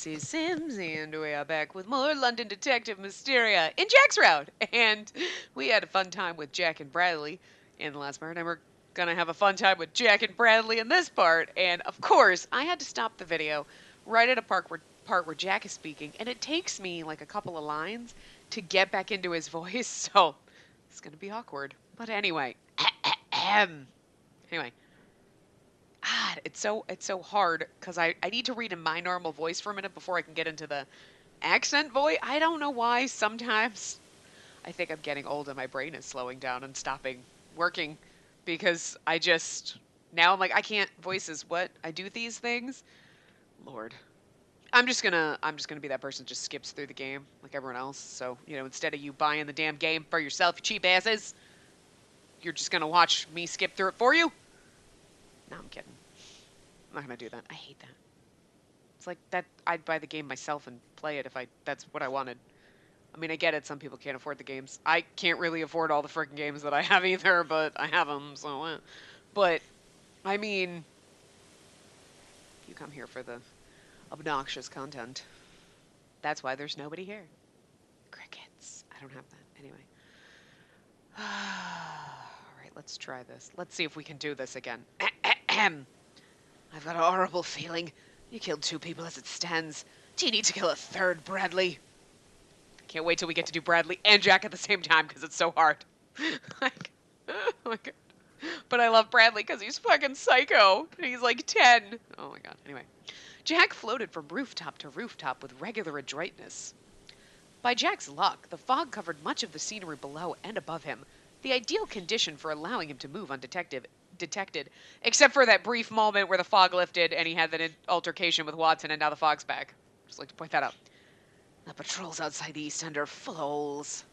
This is Sims, and we are back with more London Detective Mysteria in Jack's route. And we had a fun time with Jack and Bradley in the last part, and we're gonna have a fun time with Jack and Bradley in this part. And of course, I had to stop the video right at a part where Jack is speaking, and it takes me like a couple of lines to get back into his voice, so it's gonna be awkward. But anyway, anyway. God, it's so hard because I need to read in my normal voice for a minute before I can get into the accent voice. I don't know why. Sometimes I think I'm getting old and my brain is slowing down and stopping working because I just now I'm like I can't voices what I do these things. Lord, I'm just gonna be that person who just skips through the game like everyone else. So instead of you buying the damn game for yourself, you cheap asses, you're just gonna watch me skip through it for you. No, I'm kidding. I'm not gonna do that. I hate that. It's like that I'd buy the game myself and play it if that's what I wanted. I mean, I get it. Some people can't afford the games. I can't really afford all the freaking games that I have either, but I have them, so. But I mean, you come here for the obnoxious content. That's why there's nobody here. Crickets. I don't have that anyway. All right, let's try this. Let's see if we can do this again. I've got a horrible feeling. You killed 2 people as it stands. Do you need to kill a 3rd, Bradley? Can't wait till we get to do Bradley and Jack at the same time because it's so hard. Like, oh my god. But I love Bradley because he's fucking psycho. He's like 10. Oh my god. Anyway. Jack floated from rooftop to rooftop with regular adroitness. By Jack's luck, the fog covered much of the scenery below and above him, the ideal condition for allowing him to move undetected, except for that brief moment where the fog lifted and he had that altercation with Watson and now the fog's back. Just like to point that out. The patrols outside the East End are full of holes.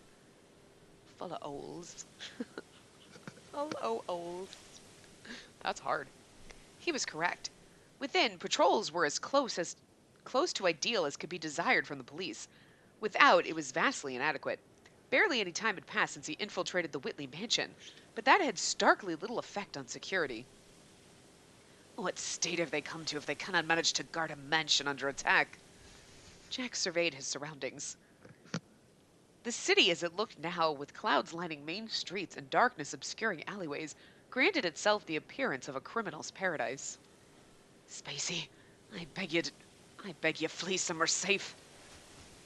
Full of holes. Full of holes. That's hard. He was correct. Within, patrols were as close to ideal as could be desired from the police. Without, it was vastly inadequate. Barely any time had passed since he infiltrated the Whitley mansion, but that had starkly little effect on security. What state have they come to if they cannot manage to guard a mansion under attack? Jack surveyed his surroundings. The city as it looked now, with clouds lining main streets and darkness obscuring alleyways, granted itself the appearance of a criminal's paradise. Spacey, I beg you flee somewhere safe.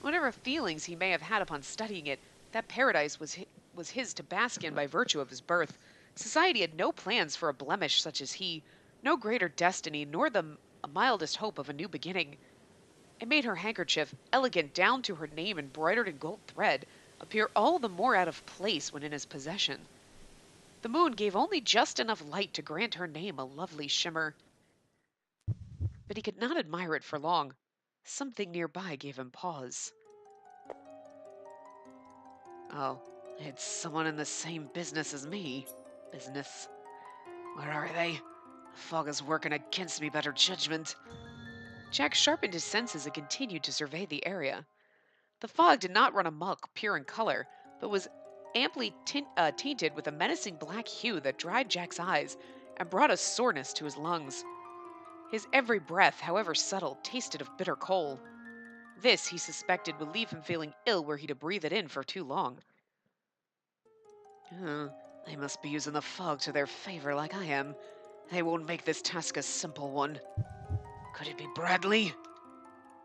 Whatever feelings he may have had upon studying it, that paradise was his to bask in by virtue of his birth. Society had no plans for a blemish such as he, no greater destiny, nor the mildest hope of a new beginning. It made her handkerchief, elegant down to her name embroidered in gold thread, appear all the more out of place when in his possession. The moon gave only just enough light to grant her name a lovely shimmer. But he could not admire it for long. Something nearby gave him pause. Oh, it's someone in the same business as me. Business. Where are they? The fog is working against me better judgment. Jack sharpened his senses and continued to survey the area. The fog did not run amok, pure in color, but was amply tainted with a menacing black hue that dried Jack's eyes and brought a soreness to his lungs. His every breath, however subtle, tasted of bitter coal. This, he suspected, would leave him feeling ill were he to breathe it in for too long. They must be using the fog to their favor like I am. They won't make this task a simple one. Could it be Bradley?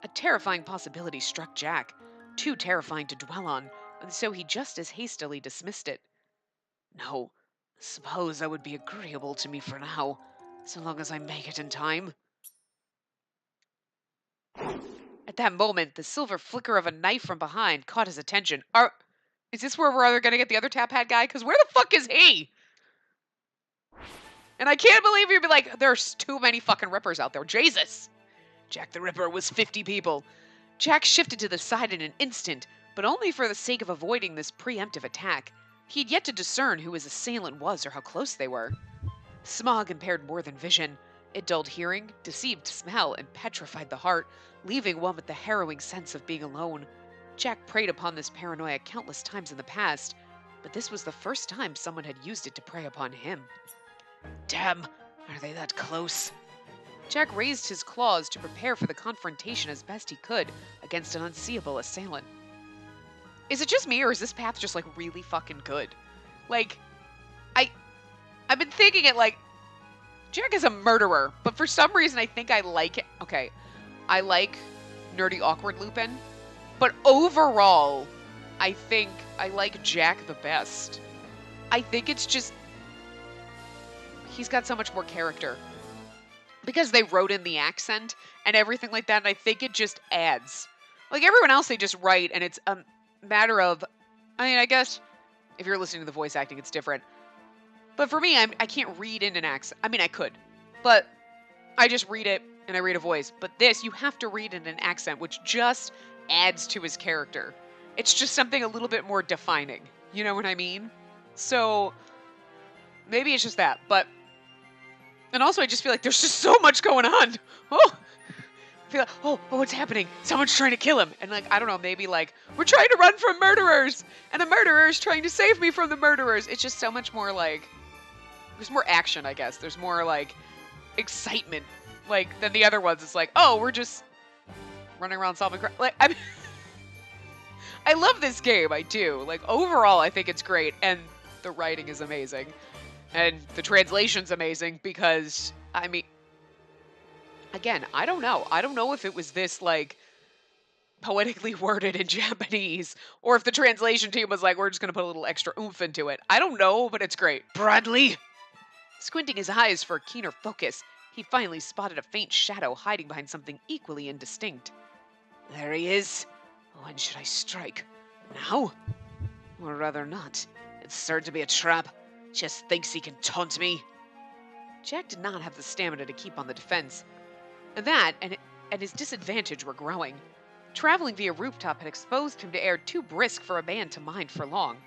A terrifying possibility struck Jack, too terrifying to dwell on, and so he just as hastily dismissed it. No, suppose that would be agreeable to me for now, so long as I make it in time. At that moment, the silver flicker of a knife from behind caught his attention. Is this where we're either going to get the other tap hat guy? Because where the fuck is he? And I can't believe you'd be like, there's too many fucking Rippers out there. Jesus! Jack the Ripper was 50 people. Jack shifted to the side in an instant, but only for the sake of avoiding this preemptive attack. He had yet to discern who his assailant was or how close they were. Smog impaired more than vision. It dulled hearing, deceived smell, and petrified the heart, leaving one with the harrowing sense of being alone. Jack preyed upon this paranoia countless times in the past, but this was the first time someone had used it to prey upon him. Damn, are they that close? Jack raised his claws to prepare for the confrontation as best he could against an unseeable assailant. Is it just me, or is this path just, like, really fucking good? Like, I've been thinking it, like, Jack is a murderer, but for some reason I think I like it. Okay, I like nerdy awkward Lupin, but overall, I think I like Jack the best. I think it's just, he's got so much more character. Because they wrote in the accent and everything like that, and I think it just adds. Like, everyone else, they just write, and it's a matter of, I mean, I guess if you're listening to the voice acting, it's different. But for me, I can't read in an accent. I mean, I could, but I just read it, and I read a voice. But this, you have to read in an accent, which just adds to his character. It's just something a little bit more defining. You know what I mean? So, maybe it's just that, but... And also, I just feel like there's just so much going on. Oh, I feel like, oh, what's happening? Someone's trying to kill him. And, like, I don't know, maybe, like, we're trying to run from murderers. And a murderer is trying to save me from the murderers. It's just so much more, like, there's more action, I guess. There's more, like, excitement. Like, than the other ones. It's like, oh, we're just running around solving crime. Like, I mean, I love this game. I do. Like, overall, I think it's great. And the writing is amazing. And the translation's amazing because, I mean, again, I don't know. I don't know if it was this, like, poetically worded in Japanese, or if the translation team was like, we're just going to put a little extra oomph into it. I don't know, but it's great. Bradley! Squinting his eyes for a keener focus, he finally spotted a faint shadow hiding behind something equally indistinct. There he is. When should I strike? Now? Or rather not. It's certain to be a trap. Just thinks he can taunt me. Jack did not have the stamina to keep on the defense. And that, and his disadvantage were growing. Traveling via rooftop had exposed him to air too brisk for a man to mind for long,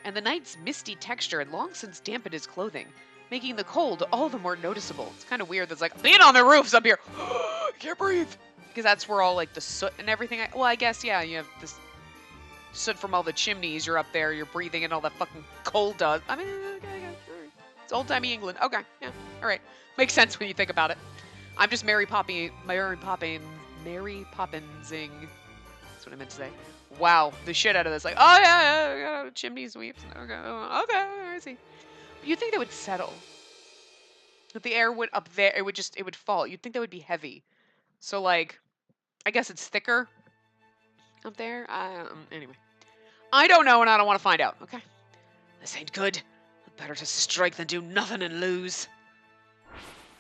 and the night's misty texture had long since dampened his clothing, making the cold all the more noticeable. It's kind of weird that's like, being on the roofs up here, I can't breathe. Because that's where all, like, the soot and everything, well, I guess, yeah, you have this soot from all the chimneys, you're up there, you're breathing in all that fucking coal dust. I mean, okay, all right. It's old-timey England. Okay, yeah, all right. Makes sense when you think about it. I'm just Mary Poppinsing. That's what I meant to say. Wow, the shit out of this. Like, oh yeah, chimney sweeps. Okay, I see. But you'd think they would settle. If the air would up there, it would fall. You'd think that would be heavy. So, like, I guess it's thicker up there. Anyway. I don't know, and I don't want to find out. Okay. This ain't good. Better to strike than do nothing and lose.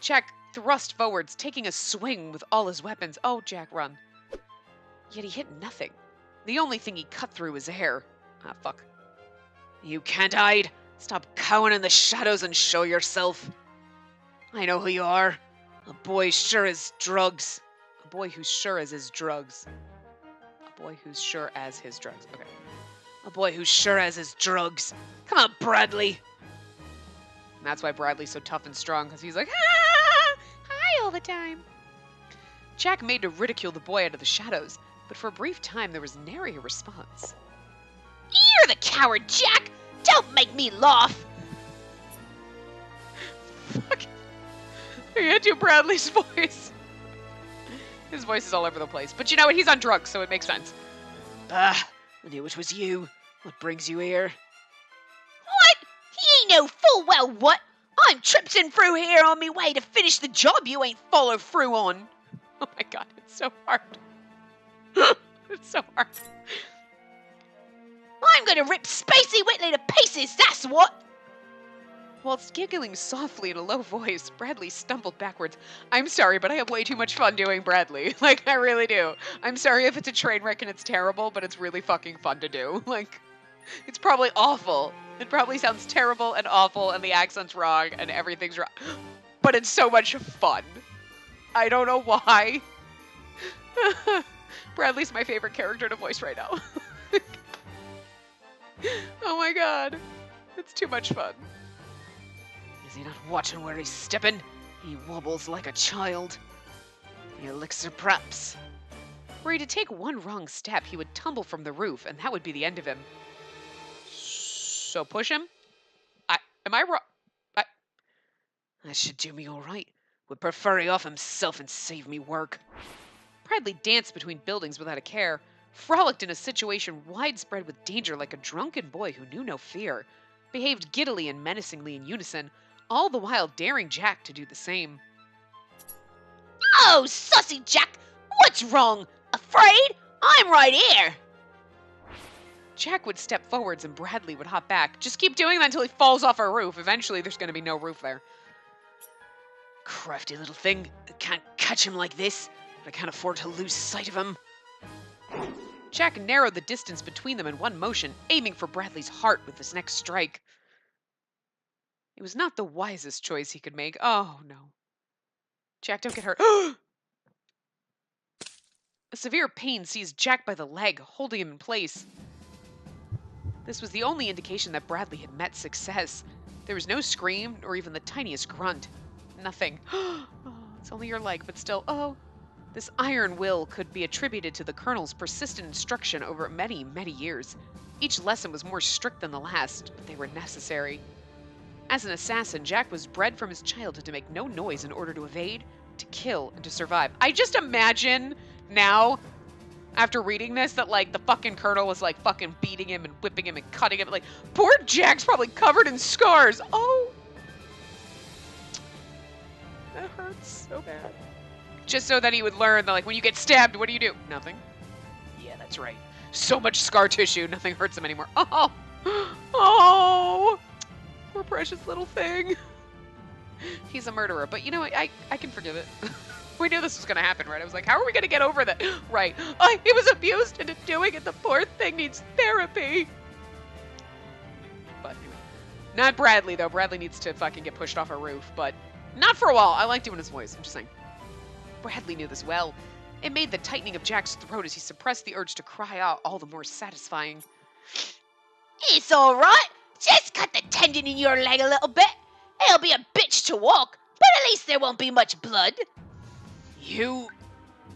Jack thrust forwards, taking a swing with all his weapons. Oh, Jack, run. Yet he hit nothing. The only thing he cut through was air. Ah, fuck. You can't hide. Stop cowering in the shadows and show yourself. I know who you are. A boy sure as drugs. A boy who's sure as his drugs. A boy who's sure as his drugs. Okay. A boy who's sure as his drugs. Come on, Bradley. And that's why Bradley's so tough and strong, because he's like, ah, hi all the time. Jack made to ridicule the boy out of the shadows, but for a brief time there was nary a response. You're the coward, Jack! Don't make me laugh! Fuck. I can't do Bradley's voice. His voice is all over the place. But you know what? He's on drugs, so it makes sense. I knew it was you. What brings you here? What? He ain't know full well what. I'm tripping through here on me way to finish the job you ain't followed through on. Oh my god, it's so hard. It's so hard. I'm gonna rip Spacey Whitley to pieces, that's what! Whilst giggling softly in a low voice, Bradley stumbled backwards. I'm sorry, but I have way too much fun doing Bradley. Like, I really do. I'm sorry if it's a train wreck and it's terrible, but it's really fucking fun to do. Like, it's probably awful. It probably sounds terrible and awful, and the accent's wrong, and everything's wrong. But it's so much fun. I don't know why. Bradley's my favorite character to voice right now. Oh my god. It's too much fun. Is he not watching where he's stepping? He wobbles like a child. The elixir perhaps. Were he to take one wrong step, he would tumble from the roof, and that would be the end of him. So push him? Am I wrong? That should do me all right. Would prefer he off himself and save me work. Bradley danced between buildings without a care, frolicked in a situation widespread with danger like a drunken boy who knew no fear, behaved giddily and menacingly in unison, all the while daring Jack to do the same. Oh, sussy Jack! What's wrong? Afraid? I'm right here! Jack would step forwards and Bradley would hop back. Just keep doing that until he falls off a roof. Eventually, there's going to be no roof there. Crafty little thing. I can't catch him like this, but I can't afford to lose sight of him. Jack narrowed the distance between them in one motion, aiming for Bradley's heart with his next strike. It was not the wisest choice he could make. Oh, no. Jack, don't get hurt. A severe pain seized Jack by the leg, holding him in place. This was the only indication that Bradley had met success. There was no scream, or even the tiniest grunt. Nothing. Oh, it's only your leg, but still, oh. This iron will could be attributed to the Colonel's persistent instruction over many, many years. Each lesson was more strict than the last, but they were necessary. As an assassin, Jack was bred from his childhood to make no noise in order to evade, to kill, and to survive. I just imagine now, after reading this, that, like, the fucking Colonel was, like, fucking beating him and whipping him and cutting him. Like, poor Jack's probably covered in scars. Oh! That hurts so bad. Just so that he would learn that, like, when you get stabbed, what do? Nothing. Yeah, that's right. So much scar tissue, nothing hurts him anymore. Oh! Oh! Poor precious little thing. He's a murderer, but you know what? I can forgive it. We knew this was going to happen, right? I was like, how are we going to get over that? Right. He was abused into doing it. The poor thing needs therapy. But anyway. Not Bradley, though. Bradley needs to fucking get pushed off a roof, but not for a while. I like doing his voice. I'm just saying. Bradley knew this well. It made the tightening of Jack's throat as he suppressed the urge to cry out all the more satisfying. It's all right. Just cut the tendon in your leg a little bit. It'll be a bitch to walk, but at least there won't be much blood. You...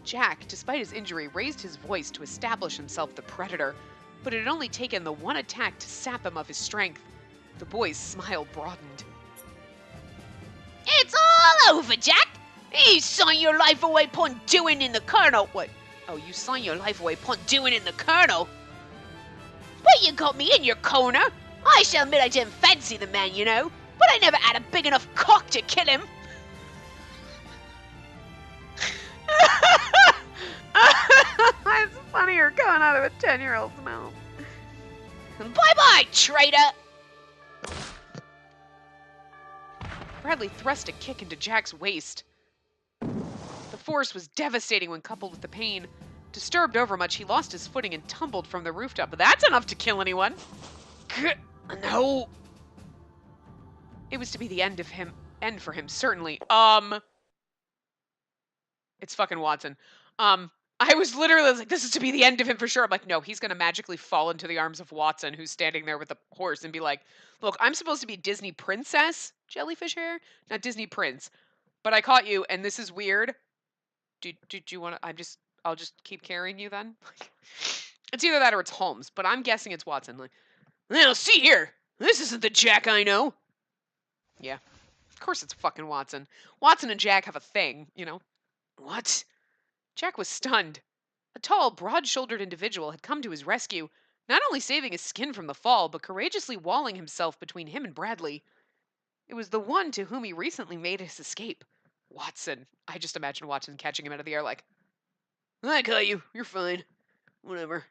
Jack, despite his injury, raised his voice to establish himself the predator, but it had only taken the one attack to sap him of his strength. The boy's smile broadened. It's all over, Jack. You sign your life away upon doing in the Colonel. What? Oh, you sign your life away upon doing in the Colonel? But you got me in your corner. I shall admit I didn't fancy the man, you know, but I never had a big enough cock to kill him. It's funnier coming out of a 10-year-old's mouth. Bye-bye, traitor! Bradley thrust a kick into Jack's waist. The force was devastating when coupled with the pain. Disturbed overmuch, he lost his footing and tumbled from the rooftop. But that's enough to kill anyone. No. It was to be the end for him, certainly. It's fucking Watson. I was literally like, this is to be the end of him for sure. I'm like, no, he's gonna magically fall into the arms of Watson, who's standing there with the horse, and be like, look, I'm supposed to be Disney princess, jellyfish hair, not Disney prince. But I caught you, and this is weird. Did you want to? I'll just keep carrying you then. It's either that or it's Holmes, but I'm guessing it's Watson. Like, now see here, this isn't the Jack I know. Yeah, of course it's fucking Watson. Watson and Jack have a thing, you know. What? Jack was stunned. A tall, broad-shouldered individual had come to his rescue, not only saving his skin from the fall, but courageously walling himself between him and Bradley. It was the one to whom he recently made his escape. Watson. I just imagine Watson catching him out of the air like, I caught you. You're fine. Whatever.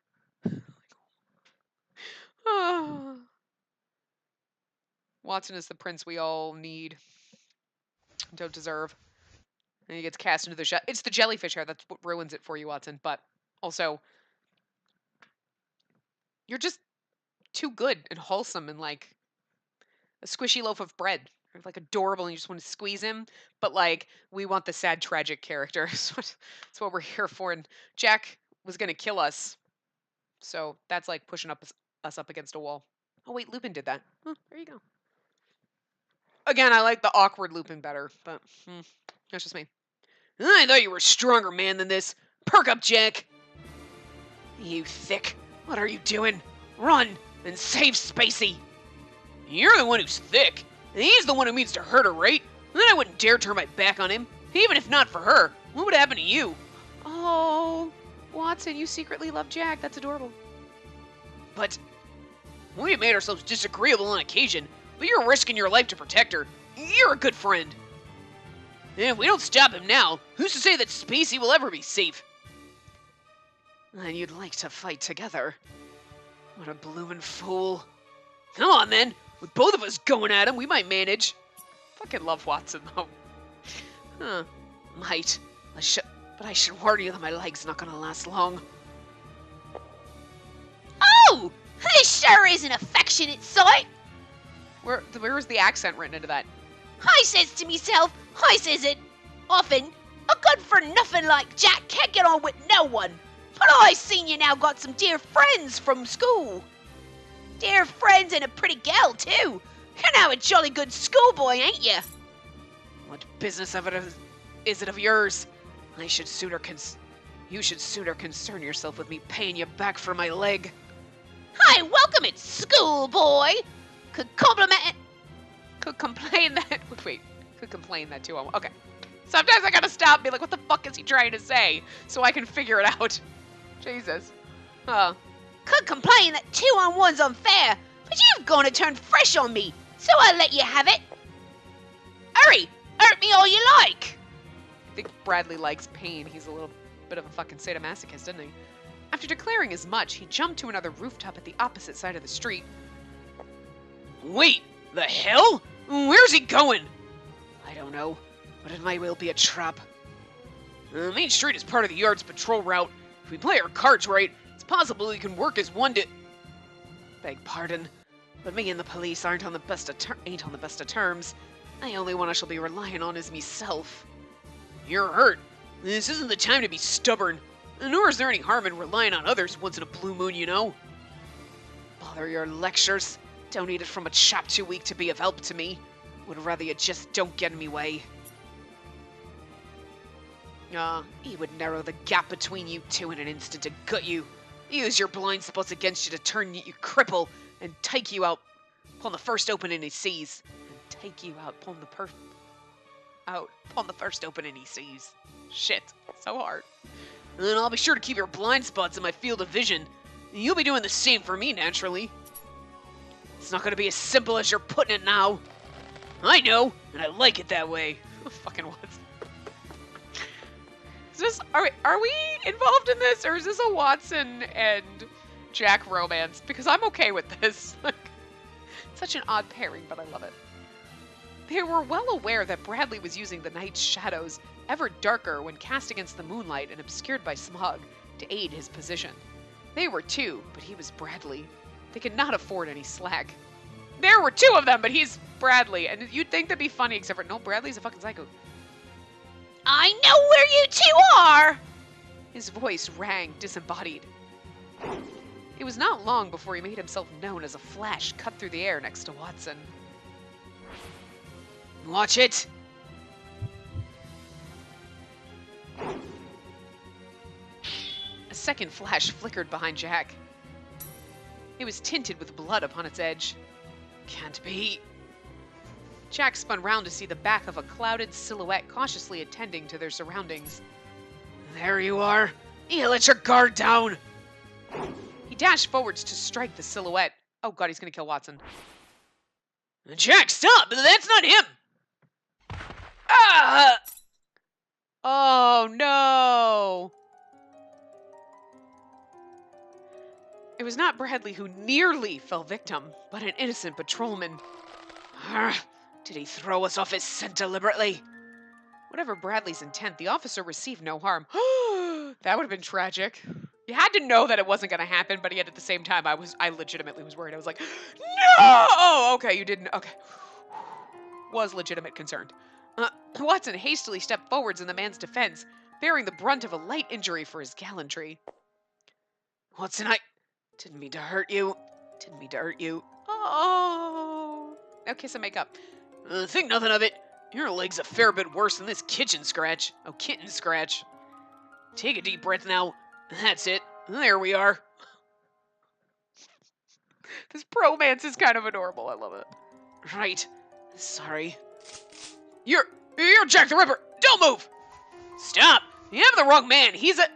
Oh. Watson is the prince we all need. Don't deserve. And he gets cast into the shell. It's the jellyfish hair that's what ruins it for you, Watson. But also, you're just too good and wholesome and like a squishy loaf of bread. You're like adorable and you just want to squeeze him. But like, we want the sad, tragic character. That's what we're here for. And Jack was going to kill us. So that's like pushing us up against a wall. Oh, wait, Lupin did that. Oh, there you go. Again, I like the awkward Lupin better, but that's just me. I thought you were a stronger man than this. Perk up, Jack. You thick. What are you doing? Run and save Spacey. You're the one who's thick. And he's the one who means to hurt her, right? Then I wouldn't dare turn my back on him. Even if not for her, what would happen to you? Oh, Watson, you secretly love Jack. That's adorable. But we made ourselves disagreeable on occasion, but you're risking your life to protect her. You're a good friend. And if we don't stop him now, who's to say that Spacey will ever be safe? And you'd like to fight together. What a bloomin' fool. Come on, then. With both of us going at him, we might manage. Fucking love Watson, though. Huh. Might. But I should warn you that my leg's not gonna last long. Oh! This sure is an affectionate sight. Where was the accent written into that? I says to myself, I says it often, a good-for-nothing like Jack can't get on with no one. But I seen you now got some dear friends from school. Dear friends and a pretty gal, too. You're now a jolly good schoolboy, ain't you? What business is it of yours? You should sooner concern yourself with me paying you back for my leg. I welcome it, schoolboy. Could compliment it. Could complain that too. Okay. Sometimes I gotta stop and be like, what the fuck is he trying to say? So I can figure it out. Jesus. Could complain that 2-on-1's unfair, but you've gone to turn fresh on me, so I'll let you have it. Hurry, hurt me all you like. I think Bradley likes pain. He's a little bit of a fucking sadomasochist, isn't he? After declaring as much, he jumped to another rooftop at the opposite side of the street. Wait, the hell? Where's he going? I don't know, but it might well be a trap. Main Street is part of the Yard's patrol route. If we play our cards right, it's possible we can work as one to... Beg pardon, but me and the police ain't on the best of terms. The only one I shall be relying on is meself. You're hurt. This isn't the time to be stubborn. Nor is there any harm in relying on others once in a blue moon, you know. Bother your lectures. Don't need it from a chap too weak to be of help to me. Would rather you just don't get in me way. He would narrow the gap between you two in an instant to gut you. Use your blind spots against you to turn you cripple and take you out upon the first opening he sees. And take you out upon the first opening he sees. Shit, so hard. And then I'll be sure to keep your blind spots in my field of vision. And you'll be doing the same for me, naturally. It's not going to be as simple as you're putting it now. I know, and I like it that way. Fucking what? Is this, are we involved in this, or is this a Watson and Jack romance? Because I'm okay with this. Like, such an odd pairing, but I love it. They were well aware that Bradley was using the night's shadows, ever darker when cast against the moonlight and obscured by smog, to aid his position. They were too, but he was Bradley. They could not afford any slack. There were two of them, but he's Bradley, and you'd think that'd be funny, except for, no, Bradley's a fucking psycho. I know where you two are! His voice rang disembodied. It was not long before he made himself known as a flash cut through the air next to Watson. Watch it! A second flash flickered behind Jack. It was tinted with blood upon its edge. Can't be. Jack spun round to see the back of a clouded silhouette cautiously attending to their surroundings. There you are. You let your guard down. He dashed forwards to strike the silhouette. Oh god, he's gonna kill Watson. Jack, stop! That's not him! Ah! Oh no! It was not Bradley who nearly fell victim, but an innocent patrolman. Did he throw us off his scent deliberately? Whatever Bradley's intent, the officer received no harm. That would have been tragic. You had to know that it wasn't going to happen, but yet at the same time, I legitimately was worried. I was like, no! Oh, okay, you didn't. Okay. Was legitimate concerned. Watson hastily stepped forwards in the man's defense, bearing the brunt of a light injury for his gallantry. Watson, I didn't mean to hurt you. Didn't mean to hurt you. Oh. Now kiss and make up. Think nothing of it. Your leg's a fair bit worse than this kitchen scratch. Oh, kitten scratch. Take a deep breath now. That's it. There we are. This bromance is kind of adorable. I love it. Right. Sorry. You're You're Jack the Ripper! Don't move! Stop! You have the wrong man. He's a...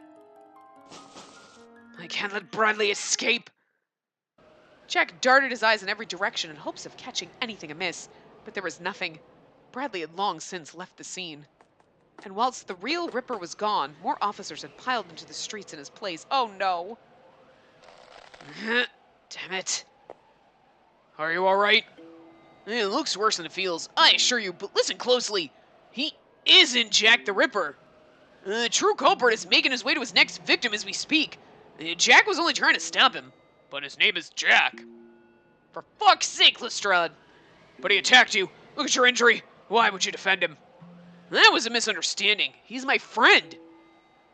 I can't let Bradley escape. Jack darted his eyes in every direction in hopes of catching anything amiss, but there was nothing. Bradley had long since left the scene. And whilst the real Ripper was gone, more officers had piled into the streets in his place. Oh no! Damn it. Are you alright? It looks worse than it feels, I assure you, but listen closely. He isn't Jack the Ripper. The true culprit is making his way to his next victim as we speak. Jack was only trying to stop him, but his name is Jack. For fuck's sake, Lestrade! But he attacked you. Look at your injury. Why would you defend him? That was a misunderstanding. He's my friend.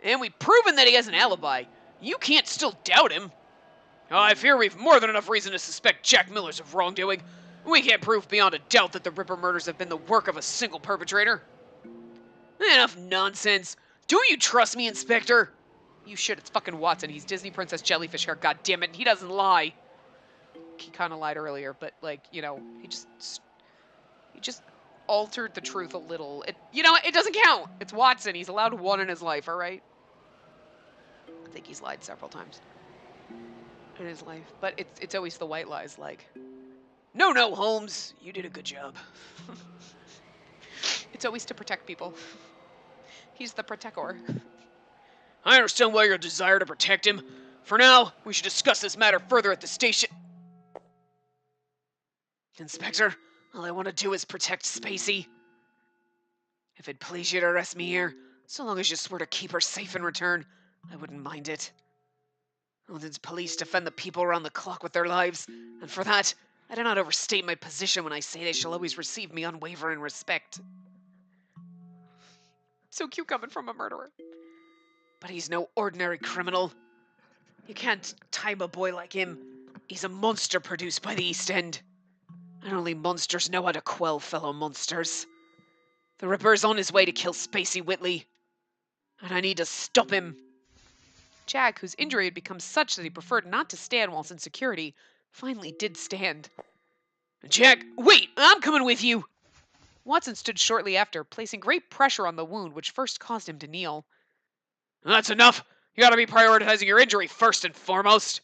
And we've proven that he has an alibi. You can't still doubt him. I fear we've more than enough reason to suspect Jack Millers of wrongdoing. We can't prove beyond a doubt that the Ripper murders have been the work of a single perpetrator. Enough nonsense. Don't you trust me, Inspector? You should. It's fucking Watson. He's Disney Princess Jellyfish Hair. God damn it. And he doesn't lie. He kind of lied earlier, but, like, you know, he just altered the truth a little. It doesn't count. It's Watson. He's allowed one in his life, all right? I think he's lied several times in his life, but it's always the white lies, like, no, Holmes, you did a good job. It's always to protect people. He's the protector. I understand why your desire to protect him. For now, we should discuss this matter further at the station. Inspector, all I want to do is protect Spacey. If it please you to arrest me here, so long as you swear to keep her safe in return, I wouldn't mind it. London's police defend the people around the clock with their lives, and for that, I do not overstate my position when I say they shall always receive me unwavering respect. So cute coming from a murderer. But he's no ordinary criminal. You can't time a boy like him. He's a monster produced by the East End. And only monsters know how to quell fellow monsters. The Ripper is on his way to kill Spacey Whitley. And I need to stop him. Jack, whose injury had become such that he preferred not to stand whilst in security, finally did stand. Jack, wait! I'm coming with you! Watson stood shortly after, placing great pressure on the wound which first caused him to kneel. That's enough! You gotta be prioritizing your injury first and foremost.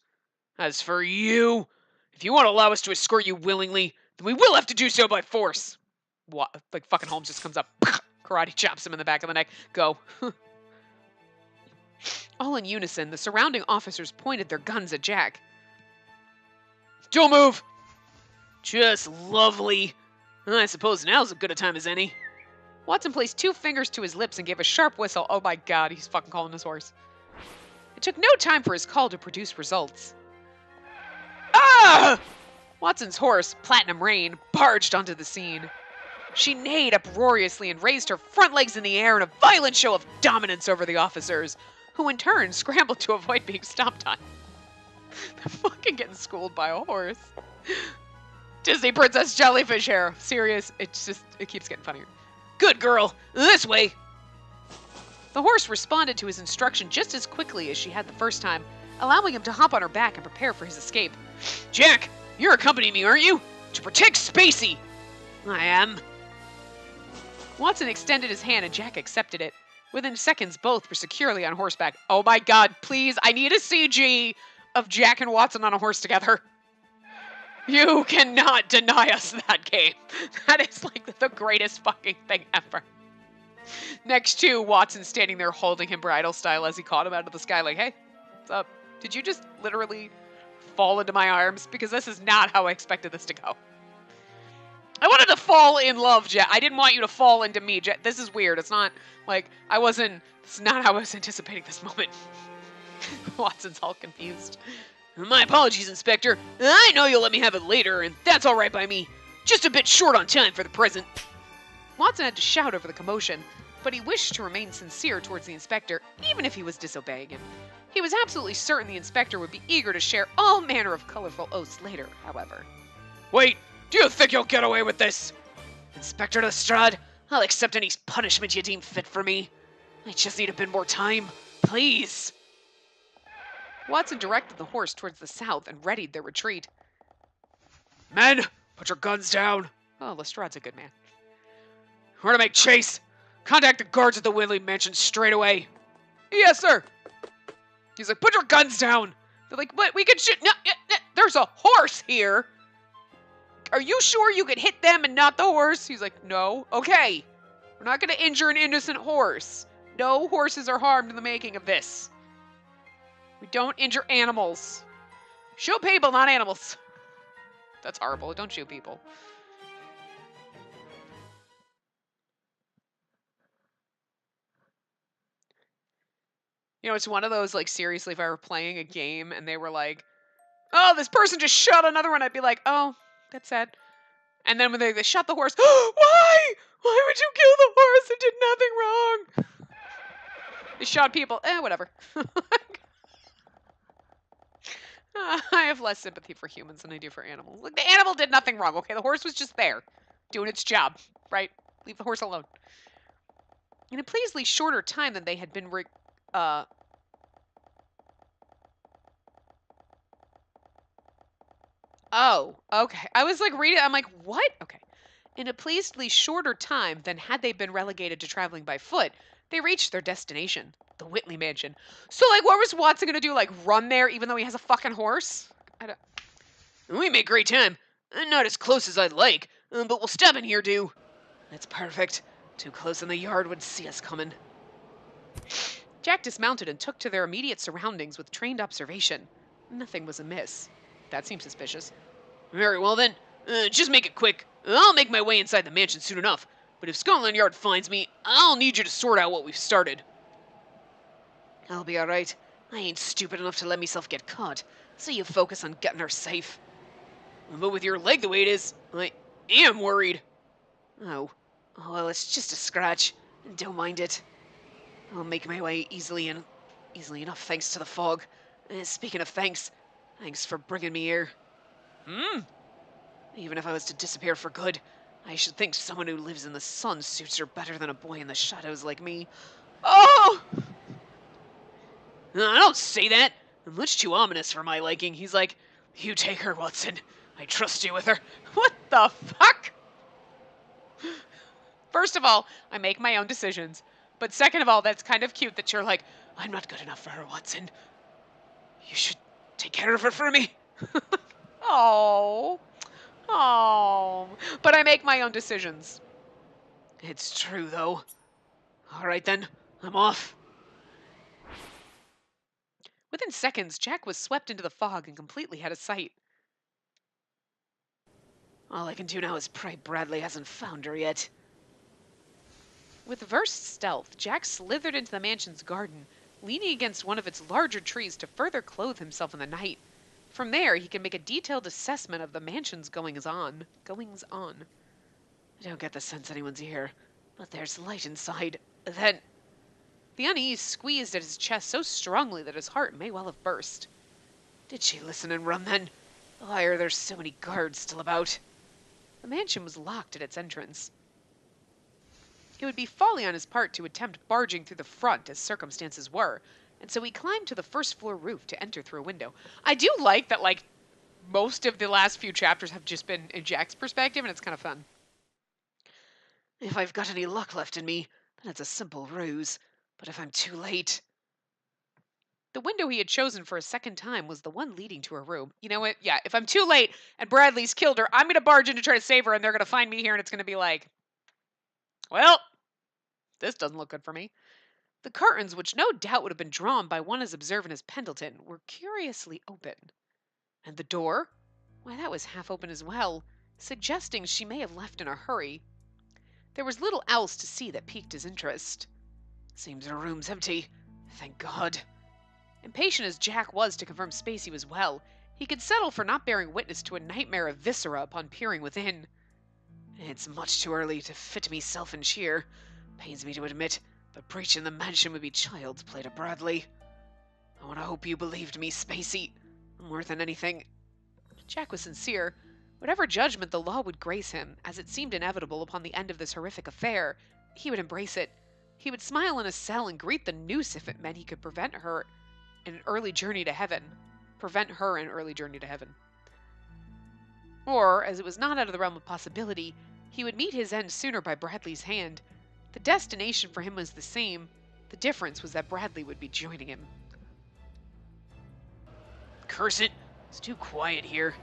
As for you, if you want to allow us to escort you willingly, then we will have to do so by force. What? Like fucking Holmes just comes up, karate chops him in the back of the neck. Go. All in unison, the surrounding officers pointed their guns at Jack. Don't move! Just lovely. I suppose now's as good a time as any. Watson placed 2 fingers to his lips and gave a sharp whistle. Oh my god, he's fucking calling his horse. It took no time for his call to produce results. Ah! Watson's horse, Platinum Rain, barged onto the scene. She neighed uproariously and raised her front legs in the air in a violent show of dominance over the officers, who in turn scrambled to avoid being stomped on. They're fucking getting schooled by a horse. Disney Princess Jellyfish Hair. Serious, it keeps getting funnier. Good girl, this way. The horse responded to his instruction just as quickly as she had the first time, allowing him to hop on her back and prepare for his escape. Jack, you're accompanying me, aren't you? To protect Spacey. I am. Watson extended his hand and Jack accepted it. Within seconds, both were securely on horseback. Oh my god, please, I need a CG of Jack and Watson on a horse together. You cannot deny us that game. That is like the greatest fucking thing ever. Next to Watson standing there holding him bridal style as he caught him out of the sky like, hey, what's up? Did you just literally fall into my arms? Because this is not how I expected this to go. I wanted to fall in love, Jack. I didn't want you to fall into me, Jack. This is weird. It's not like this is not how I was anticipating this moment. Watson's all confused. My apologies, Inspector. I know you'll let me have it later, and that's all right by me. Just a bit short on time for the present. Watson had to shout over the commotion, but he wished to remain sincere towards the inspector, even if he was disobeying him. He was absolutely certain the inspector would be eager to share all manner of colorful oaths later, however. Wait, do you think you'll get away with this? Inspector Lestrade, I'll accept any punishment you deem fit for me. I just need a bit more time, please. Watson directed the horse towards the south and readied their retreat. Men, put your guns down. Oh, Lestrade's a good man. We're to make chase. Contact the guards at the Whitley Mansion straight away. Yes, sir. He's like, put your guns down. They're like, but we can shoot. No, there's a horse here. Are you sure you could hit them and not the horse? He's like, no. Okay. We're not going to injure an innocent horse. No horses are harmed in the making of this. We don't injure animals. Shoot people, not animals. That's horrible. Don't shoot people. You know, it's one of those, like, seriously, if I were playing a game and they were like, oh, this person just shot another one, I'd be like, oh, that's sad. And then when they shot the horse, why? Why would you kill the horse? It did nothing wrong. They shot people. Whatever. I have less sympathy for humans than I do for animals. Like, the animal did nothing wrong, okay? The horse was just there, doing its job, right? Leave the horse alone. In a pleasantly shorter time than they had been Oh, okay. I was like reading, I'm like, what? Okay. In a pleasantly shorter time than had they been relegated to traveling by foot, they reached their destination, the Whitley Mansion. So, like, what was Watson gonna do? Like, run there even though he has a fucking horse? We made great time. Not as close as I'd like, but we'll stop in here, do. That's perfect. Too close in the yard would see us coming. Jack dismounted and took to their immediate surroundings with trained observation. Nothing was amiss. That seems suspicious. Very well then. Just make it quick. I'll make my way inside the mansion soon enough. But if Scotland Yard finds me, I'll need you to sort out what we've started. I'll be alright. I ain't stupid enough to let myself get caught. So you focus on getting her safe. But with your leg the way it is, I am worried. Oh. Well, it's just a scratch. Don't mind it. I'll make my way easily enough thanks to the fog. Speaking of thanks for bringing me here. Even if I was to disappear for good, I should think someone who lives in the sun suits her better than a boy in the shadows like me. Oh! I don't say that. I'm much too ominous for my liking. He's like, you take her, Watson. I trust you with her. What the fuck? First of all, I make my own decisions. But second of all, that's kind of cute that you're like, I'm not good enough for her, Watson. You should take care of her for me. Oh. Oh. But I make my own decisions. It's true, though. All right, then. I'm off. Within seconds, Jack was swept into the fog and completely out of sight. All I can do now is pray Bradley hasn't found her yet. With versed stealth, Jack slithered into the mansion's garden, leaning against one of its larger trees to further clothe himself in the night. From there, he can make a detailed assessment of the mansion's goings-on. I don't get the sense anyone's here, but there's light inside. Then... The unease squeezed at his chest so strongly that his heart may well have burst. Did she listen and run, then? Why are there so many guards still about? The mansion was locked at its entrance. It would be folly on his part to attempt barging through the front as circumstances were, and so he climbed to the first-floor roof to enter through a window. I do like that, like, most of the last few chapters have just been in Jack's perspective, and it's kind of fun. If I've got any luck left in me, then it's a simple ruse. But if I'm too late... The window he had chosen for a second time was the one leading to her room. You know what? Yeah, if I'm too late and Bradley's killed her, I'm going to barge in to try to save her, and they're going to find me here, and it's going to be like, well, this doesn't look good for me. The curtains, which no doubt would have been drawn by one as observant as Pendleton, were curiously open. And the door? Why, that was half open as well, suggesting she may have left in a hurry. There was little else to see that piqued his interest. Seems her room's empty. Thank God. Impatient as Jack was to confirm Spacey was well, he could settle for not bearing witness to a nightmare of viscera upon peering within. It's much too early to fit meself in cheer. Pains me to admit, but breaching the mansion would be child's play to Bradley. I want to hope you believed me, Spacey. More than anything. Jack was sincere. Whatever judgment the law would grace him, as it seemed inevitable upon the end of this horrific affair, he would embrace it. He would smile in his cell and greet the noose if it meant he could prevent her an early journey to heaven. Or, as it was not out of the realm of possibility, He would meet his end sooner by Bradley's hand. The destination for him was the same. The difference was that Bradley would be joining him. Curse it, it's too quiet here.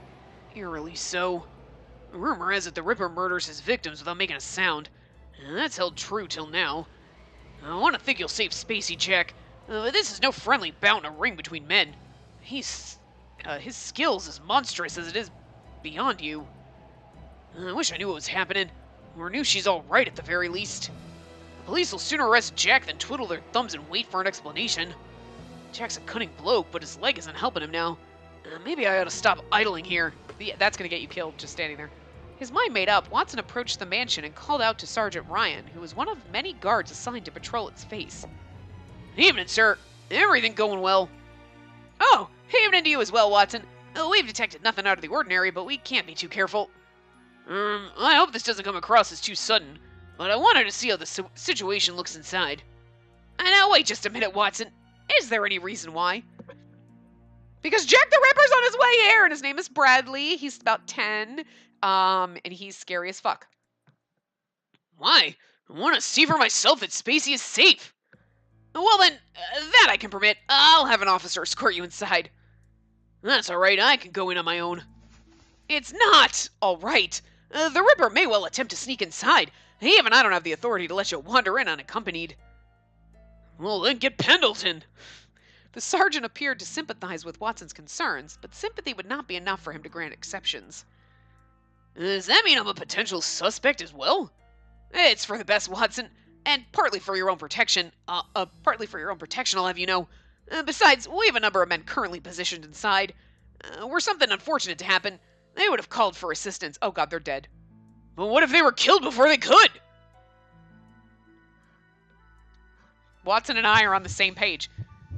Eerily so. Rumor has it the Ripper murders his victims without making a sound. And that's held true till now. I want to think you'll save Spacey, Jack. But this is no friendly bout in a ring between men. His skills as monstrous as it is beyond you. I wish I knew what was happening, or knew she's all right at the very least. The police will sooner arrest Jack than twiddle their thumbs and wait for an explanation. Jack's a cunning bloke, but his leg isn't helping him now. Maybe I ought to stop idling here. Yeah, that's going to get you killed just standing there. His mind made up, Watson approached the mansion and called out to Sergeant Ryan, who was one of many guards assigned to patrol its face. Evening, sir. Everything going well? Oh, evening to you as well, Watson. We've detected nothing out of the ordinary, but we can't be too careful. I hope this doesn't come across as too sudden, but I wanted to see how the situation looks inside. Now, wait just a minute, Watson. Is there any reason why? Because Jack the Ripper's on his way here, and his name is Bradley. He's about 10, and he's scary as fuck. Why? I want to see for myself that Spacey is safe. Well then, that I can permit. I'll have an officer escort you inside. That's alright, I can go in on my own. It's not alright. The Ripper may well attempt to sneak inside. Even I don't have the authority to let you wander in unaccompanied. Well, then get Pendleton. The sergeant appeared to sympathize with Watson's concerns, but sympathy would not be enough for him to grant exceptions. Does that mean I'm a potential suspect as well? It's for the best, Watson, and partly for your own protection. Partly for your own protection, I'll have you know. Besides, we have a number of men currently positioned inside. Were something unfortunate to happen, they would have called for assistance. Oh god, they're dead. But what if they were killed before they could? Watson and I are on the same page.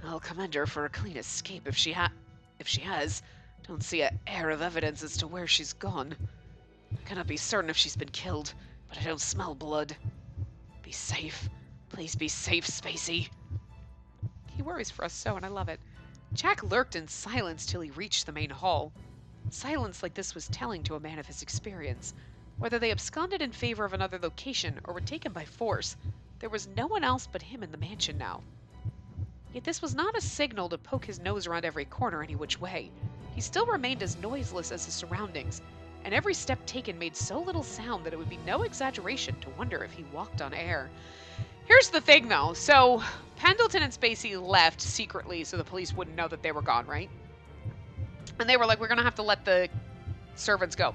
I'll commend her for a clean escape if she has. Don't see an air of evidence as to where she's gone. I cannot be certain if she's been killed, but I don't smell blood. Be safe. Please be safe, Spacey. He worries for us so, and I love it. Jack lurked in silence till he reached the main hall. Silence like this was telling to a man of his experience. Whether they absconded in favor of another location or were taken by force, there was no one else but him in the mansion now. Yet this was not a signal to poke his nose around every corner any which way. He still remained as noiseless as his surroundings, and every step taken made so little sound that it would be no exaggeration to wonder if he walked on air. Here's the thing, though. So, Pendleton and Spacey left secretly so the police wouldn't know that they were gone, right? And they were like, we're going to have to let the servants go.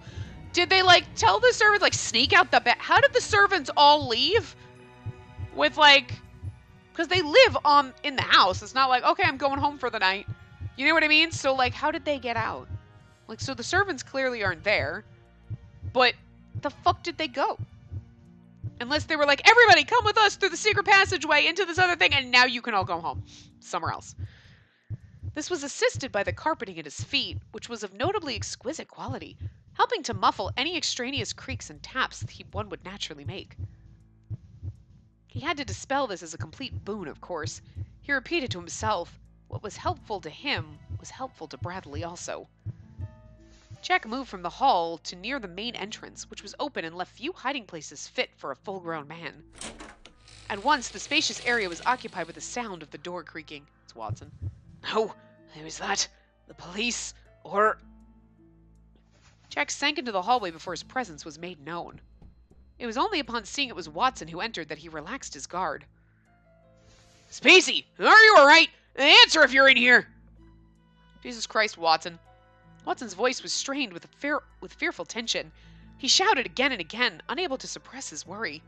Did they, like, tell the servants, like, sneak out the back? How did the servants all leave? With, like... Because they live in the house. It's not like, okay, I'm going home for the night. You know what I mean? So, like, how did they get out? Like, so the servants clearly aren't there. But the fuck did they go? Unless they were like, everybody come with us through the secret passageway into this other thing, and now you can all go home. Somewhere else. This was assisted by the carpeting at his feet, which was of notably exquisite quality, helping to muffle any extraneous creaks and taps that one would naturally make. He had to dispel this as a complete boon, of course. He repeated to himself, what was helpful to him was helpful to Bradley also. Jack moved from the hall to near the main entrance, which was open and left few hiding places fit for a full-grown man. At once, the spacious area was occupied with the sound of the door creaking. It's Watson. No, who is that? The police? Or... Jack sank into the hallway before his presence was made known. It was only upon seeing it was Watson who entered that he relaxed his guard. Spacey, are you alright? Answer if you're in here! Jesus Christ, Watson. Watson's voice was strained with fearful tension. He shouted again and again, unable to suppress his worry.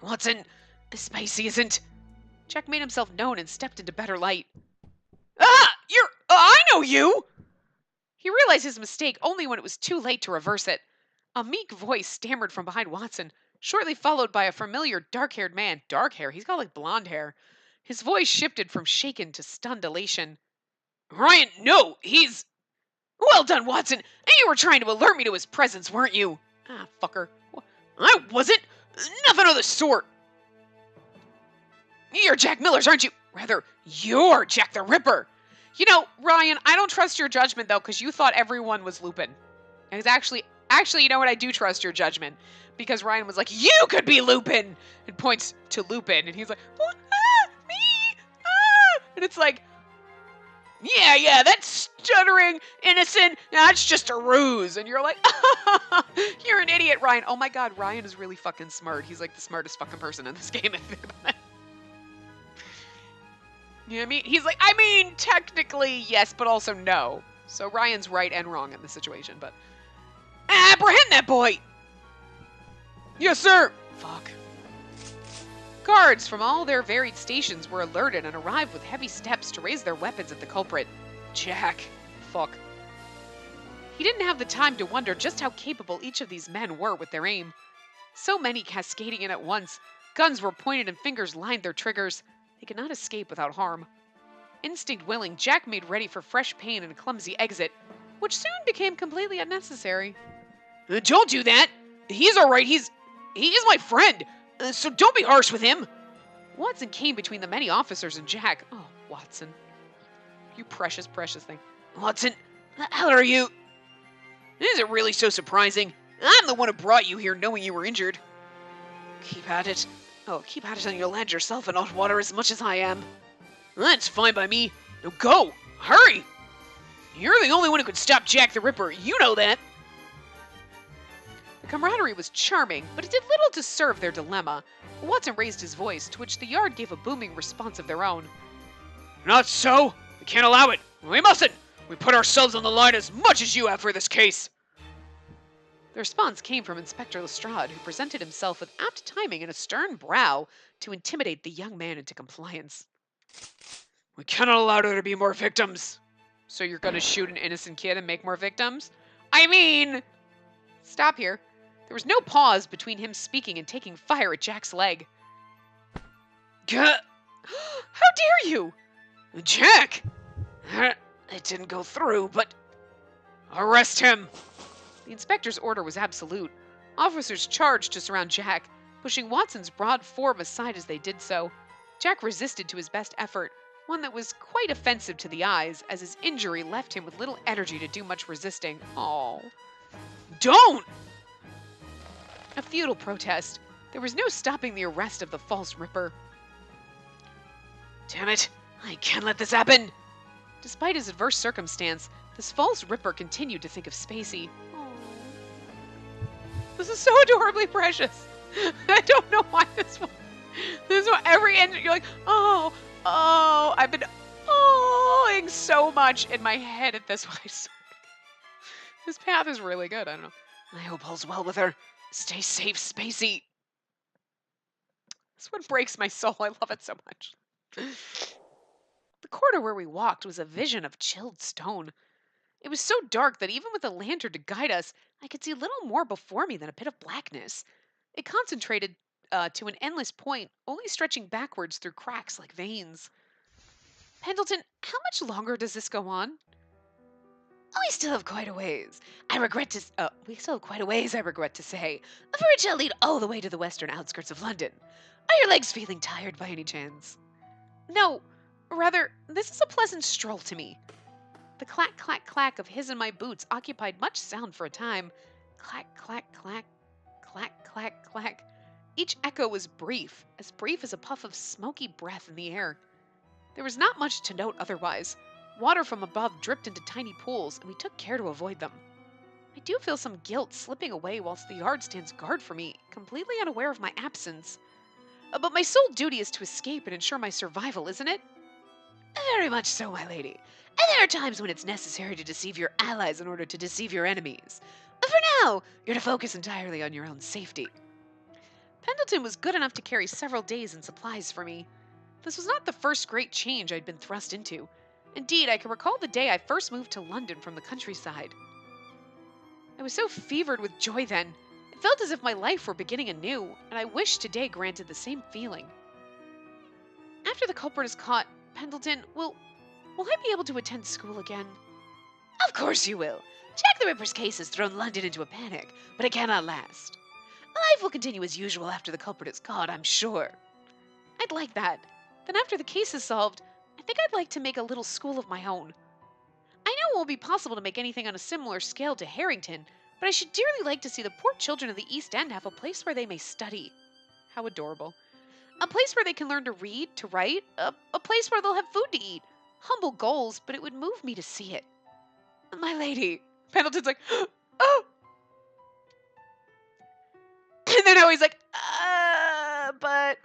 Watson, Spacey isn't... Jack made himself known and stepped into better light. Ah! I know you! He realized his mistake only when it was too late to reverse it. A meek voice stammered from behind Watson, shortly followed by a familiar dark-haired man. Dark hair? He's got like blonde hair. His voice shifted from shaken to stunned elation. Ryan, no, he's... Well done, Watson! And you were trying to alert me to his presence, weren't you? Ah, fucker. I wasn't. Nothing of the sort. You're Jack Miller's, aren't you? Rather, you're Jack the Ripper. You know, Ryan, I don't trust your judgment, though, because you thought everyone was Lupin. And it's actually Actually, you know what? I do trust your judgment. Because Ryan was like, you could be Lupin! And points to Lupin. And he's like, what? Ah, me? Ah! And it's like, yeah, that's stuttering, innocent, that's just a ruse. And you're like, you're an idiot, Ryan. Oh my god, Ryan is really fucking smart. He's like the smartest fucking person in this game. You know what I mean? He's like, I mean, technically, yes, but also no. So Ryan's right and wrong in this situation, but... Apprehend that boy! Yes, sir! Fuck. Guards from all their varied stations were alerted and arrived with heavy steps to raise their weapons at the culprit. Jack. Fuck. He didn't have the time to wonder just how capable each of these men were with their aim. So many cascading in at once. Guns were pointed and fingers lined their triggers. They could not escape without harm. Instinct willing, Jack made ready for fresh pain and a clumsy exit, which soon became completely unnecessary. Don't do that! He's alright, he is my friend, so don't be harsh with him! Watson came between the many officers and Jack. Oh, Watson. You precious, precious thing. Watson, how are you? Is it really so surprising? I'm the one who brought you here knowing you were injured. Keep at it. Oh, keep at it and you'll land yourself in hot water as much as I am. That's fine by me. Now go! Hurry! You're the only one who could stop Jack the Ripper. You know that. The camaraderie was charming, but it did little to serve their dilemma. Watson raised his voice, to which the Yard gave a booming response of their own. Not so! We can't allow it! We mustn't! We put ourselves on the line as much as you have for this case! The response came from Inspector Lestrade, who presented himself with apt timing and a stern brow to intimidate the young man into compliance. We cannot allow there to be more victims! So you're gonna shoot an innocent kid and make more victims? I mean... Stop here. There was no pause between him speaking and taking fire at Jack's leg. How dare you! Jack! It didn't go through, but... Arrest him! The inspector's order was absolute. Officers charged to surround Jack, pushing Watson's broad form aside as they did so. Jack resisted to his best effort, one that was quite offensive to the eyes, as his injury left him with little energy to do much resisting. Oh. Don't! A futile protest. There was no stopping the arrest of the false Ripper. Damn it! I can't let this happen! Despite his adverse circumstance, this false Ripper continued to think of Spacey. Aww. This is so adorably precious. I don't know why this one. Every end you're like, oh, I've been ohing so much in my head at this point. This path is really good. I don't know. I hope all's well with her. Stay safe, Spacey. This one breaks my soul. I love it so much. The corridor where we walked was a vision of chilled stone. It was so dark that even with a lantern to guide us, I could see little more before me than a pit of blackness. It concentrated to an endless point, only stretching backwards through cracks like veins. Pendleton, how much longer does this go on? Oh, we still have quite a ways. I regret to say, for it shall lead all the way to the western outskirts of London. Are your legs feeling tired by any chance? No, rather, this is a pleasant stroll to me. The clack, clack, clack of his and my boots occupied much sound for a time. Clack, clack, clack, clack, clack, clack. Each echo was brief as a puff of smoky breath in the air. There was not much to note otherwise. Water from above dripped into tiny pools, and we took care to avoid them. I do feel some guilt slipping away whilst the Yard stands guard for me, completely unaware of my absence. But my sole duty is to escape and ensure my survival, isn't it? Very much so, my lady. And there are times when it's necessary to deceive your allies in order to deceive your enemies. But for now, you're to focus entirely on your own safety. Pendleton was good enough to carry several days in supplies for me. This was not the first great change I'd been thrust into. Indeed, I can recall the day I first moved to London from the countryside. I was so fevered with joy then. It felt as if my life were beginning anew, and I wish today granted the same feeling. After the culprit is caught, Pendleton, will I be able to attend school again? Of course you will. Jack the Ripper's case has thrown London into a panic, but it cannot last. Life will continue as usual after the culprit is caught, I'm sure. I'd like that. Then after the case is solved, I think I'd like to make a little school of my own. I know it won't be possible to make anything on a similar scale to Harrington, but I should dearly like to see the poor children of the East End have a place where they may study. How adorable. A place where they can learn to read, to write, a place where they'll have food to eat. Humble goals, but it would move me to see it. My lady. Pendleton's like, oh. And then always like, but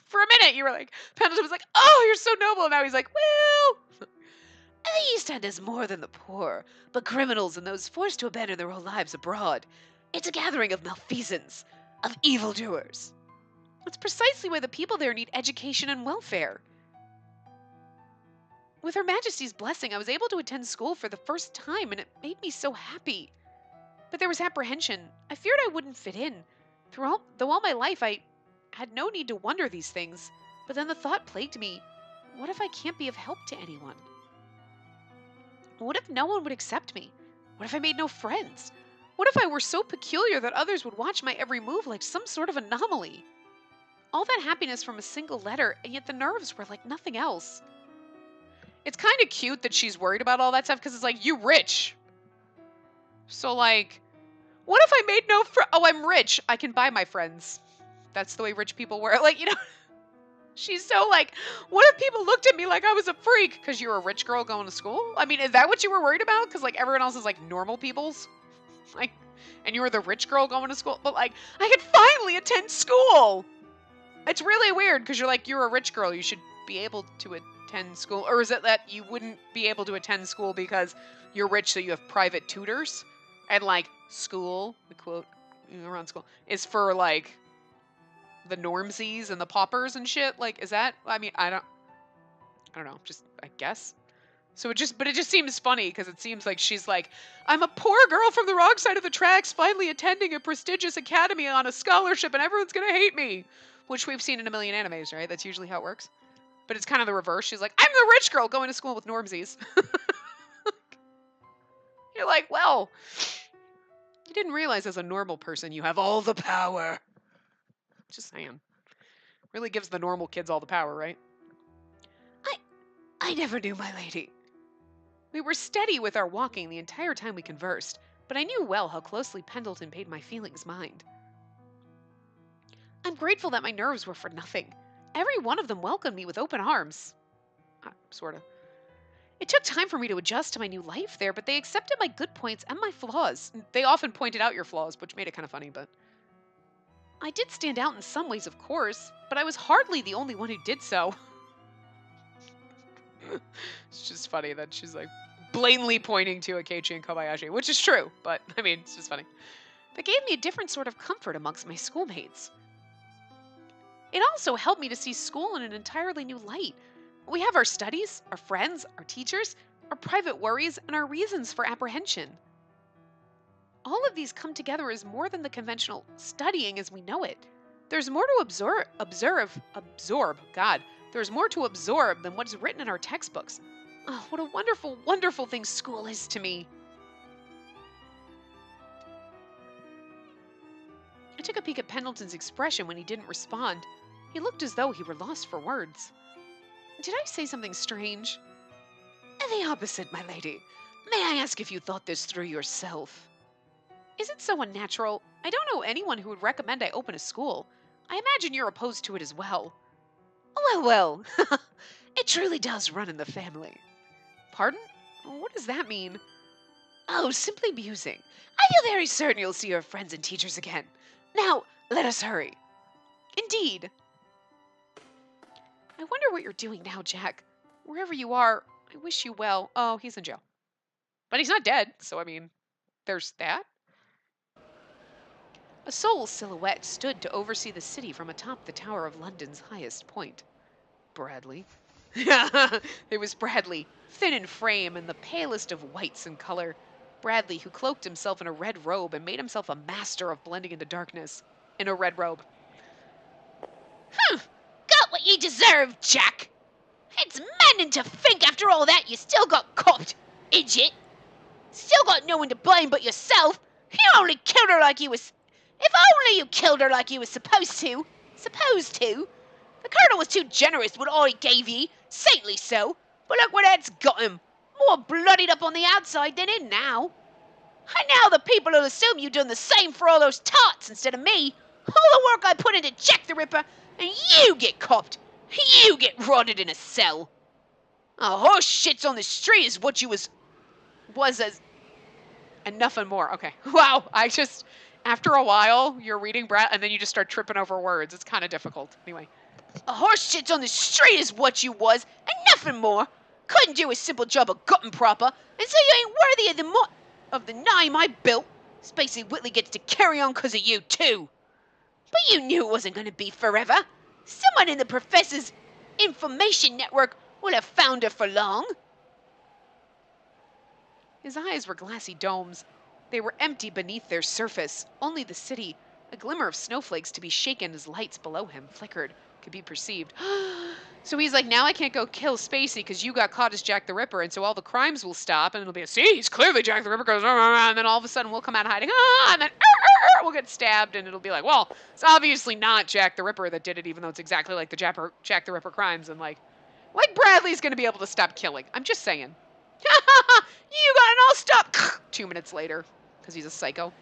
for a minute you were like, Pendleton was like, oh, you're so noble. And now he's like, well, the East End is more than the poor, but criminals and those forced to abandon their whole lives abroad. It's a gathering of malfeasance, of evildoers. That's precisely why the people there need education and welfare. With Her Majesty's blessing, I was able to attend school for the first time, and it made me so happy. But there was apprehension. I feared I wouldn't fit in. Though all my life I had no need to wonder these things, but then the thought plagued me, what if I can't be of help to anyone? What if no one would accept me? What if I made no friends? What if I were so peculiar that others would watch my every move like some sort of anomaly? All that happiness from a single letter, and yet the nerves were like nothing else. It's kind of cute that she's worried about all that stuff, because it's like, you rich. So like, what if I made no friends? Oh, I'm rich. I can buy my friends. That's the way rich people were. Like, you know, she's so like, what if people looked at me like I was a freak? Because you're a rich girl going to school? I mean, is that what you were worried about? Because like everyone else is like normal peoples? Like, and you were the rich girl going to school? But like, I could finally attend school. It's really weird because you're like, you're a rich girl. You should be able to attend school. Or is it that you wouldn't be able to attend school because you're rich so you have private tutors? And like, school, the quote around school, is for like the normsies and the paupers and shit. Like, is that, I mean, I don't know, just, I guess. So it just seems funny because it seems like she's like, I'm a poor girl from the wrong side of the tracks finally attending a prestigious academy on a scholarship and everyone's gonna hate me. Which we've seen in a million animes, right? That's usually how it works. But it's kind of the reverse. She's like, I'm the rich girl going to school with normsies. You're like, well, you didn't realize as a normal person you have all the power. Just saying. Really gives the normal kids all the power, right? I never knew, my lady. We were steady with our walking the entire time we conversed, but I knew well how closely Pendleton paid my feelings mind. I'm grateful that my nerves were for nothing. Every one of them welcomed me with open arms. Sort of. It took time for me to adjust to my new life there, but they accepted my good points and my flaws. They often pointed out your flaws, which made it kind of funny, but... I did stand out in some ways, of course, but I was hardly the only one who did so. It's just funny that she's like blatantly pointing to Akechi and Kobayashi, which is true, but I mean, it's just funny. That gave me a different sort of comfort amongst my schoolmates. It also helped me to see school in an entirely new light. We have our studies, our friends, our teachers, our private worries, and our reasons for apprehension. All of these come together as more than the conventional studying as we know it. There's more to absorb. God, there's more to absorb than what is written in our textbooks. Oh, what a wonderful, wonderful thing school is to me. I took a peek at Pendleton's expression when he didn't respond. He looked as though he were lost for words. Did I say something strange? The opposite, my lady. May I ask if you thought this through yourself? Is it so unnatural? I don't know anyone who would recommend I open a school. I imagine you're opposed to it as well. Well. It truly does run in the family. Pardon? What does that mean? Oh, simply musing. I feel very certain you'll see your friends and teachers again. Now, let us hurry. Indeed. I wonder what you're doing now, Jack. Wherever you are, I wish you well. Oh, he's in jail. But he's not dead, so I mean, there's that. A sole silhouette stood to oversee the city from atop the tower of London's highest point. Bradley. It was Bradley, thin in frame and the palest of whites in color. Bradley, who cloaked himself in a red robe and made himself a master of blending into darkness. In a red robe. Got what you deserve, Jack. It's maddening to think after all that you still got copped, idiot. Still got no one to blame but yourself. You only killed her like you was... If only you killed her like you was supposed to. The colonel was too generous with all he gave ye, saintly so. But look where that's got him. More bloodied up on the outside than in now. And now the people will assume you done the same for all those tots instead of me. All the work I put into Jack the Ripper, and you get copped. You get rotted in a cell. A horse shits on the street is what you was as... And nothing more. Okay. Wow. After a while, you're reading Brad, and then you just start tripping over words. It's kind of difficult. Anyway. A horse shits on the street is what you was, and nothing more. Couldn't do a simple job of gutting proper, and so you ain't worthy of the name I built. Spacey Whitley gets to carry on 'cause of you, too. But you knew it wasn't going to be forever. Someone in the professor's information network will have found her for long. His eyes were glassy domes. They were empty beneath their surface. Only the city, a glimmer of snowflakes to be shaken as lights below him flickered, could be perceived. So he's like, now I can't go kill Spacey because you got caught as Jack the Ripper, and so all the crimes will stop, and it'll be, see, he's clearly Jack the Ripper, goes, and then all of a sudden we'll come out hiding, and then we'll get stabbed, and it'll be like, well, it's obviously not Jack the Ripper that did it, even though it's exactly like the Jack the Ripper crimes, and like Bradley's going to be able to stop killing. I'm just saying. You got it all stopped. 2 minutes later, because he's a psycho.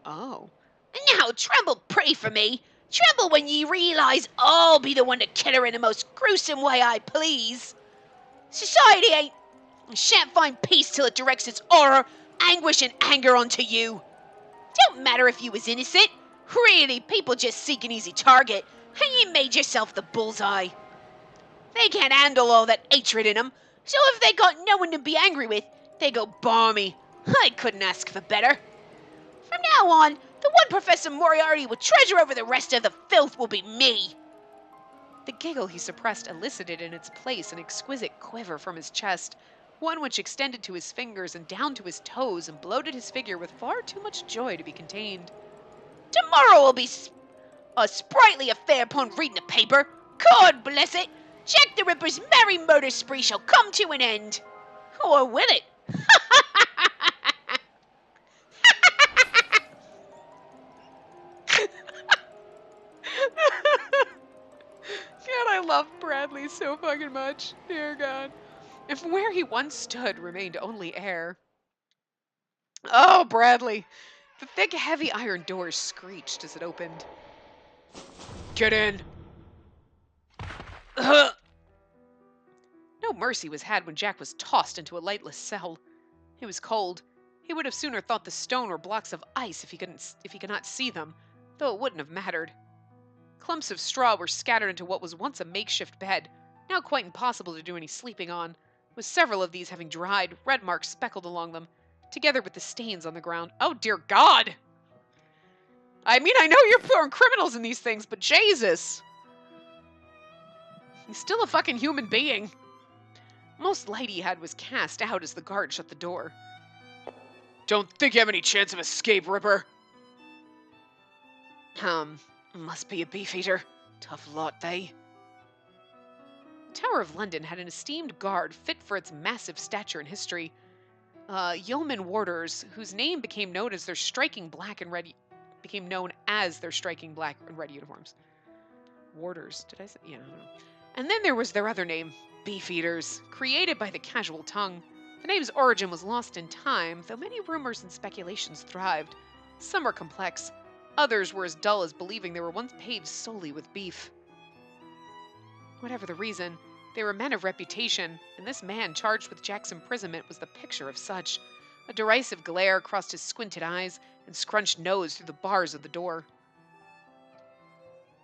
Oh. Now tremble pretty for me. Tremble when ye realise I'll be the one to kill her in the most gruesome way I please. Society shan't find peace till it directs its horror, anguish, and anger onto you. Don't matter if you was innocent. Really, people just seek an easy target, and you made yourself the bullseye. They can't handle all that hatred in 'em, so if they got no one to be angry with, they go balmy. I couldn't ask for better. From now on, the one Professor Moriarty will treasure over the rest of the filth will be me. The giggle he suppressed elicited in its place an exquisite quiver from his chest, one which extended to his fingers and down to his toes and bloated his figure with far too much joy to be contained. Tomorrow will be a sprightly affair upon reading the paper. God bless it! Jack the Ripper's merry murder spree shall come to an end. Or will it? God, I love Bradley so fucking much. Dear God. If where he once stood remained only air. Oh, Bradley. The thick, heavy iron doors screeched as it opened. Get in. No mercy was had when Jack was tossed into a lightless cell. It was cold. He would have sooner thought the stone were blocks of ice if he could not see them, though it wouldn't have mattered. Clumps of straw were scattered into what was once a makeshift bed, now quite impossible to do any sleeping on, with several of these having dried, red marks speckled along them, together with the stains on the ground. Oh, dear God! I mean, I know you're throwing criminals in these things, but Jesus! He's still a fucking human being. Most light he had was cast out as the guard shut the door. Don't think you have any chance of escape, Ripper. Must be a beefeater. Tough lot, they. The Tower of London had an esteemed guard fit for its massive stature and history. Yeoman warders, whose name became known as their striking black and red uniforms. Warders, did I say? Yeah, I don't know. And then there was their other name, Beefeaters, created by the casual tongue. The name's origin was lost in time, though many rumors and speculations thrived. Some were complex. Others were as dull as believing they were once paved solely with beef. Whatever the reason, they were men of reputation, and this man charged with Jack's imprisonment was the picture of such. A derisive glare crossed his squinted eyes and scrunched nose through the bars of the door.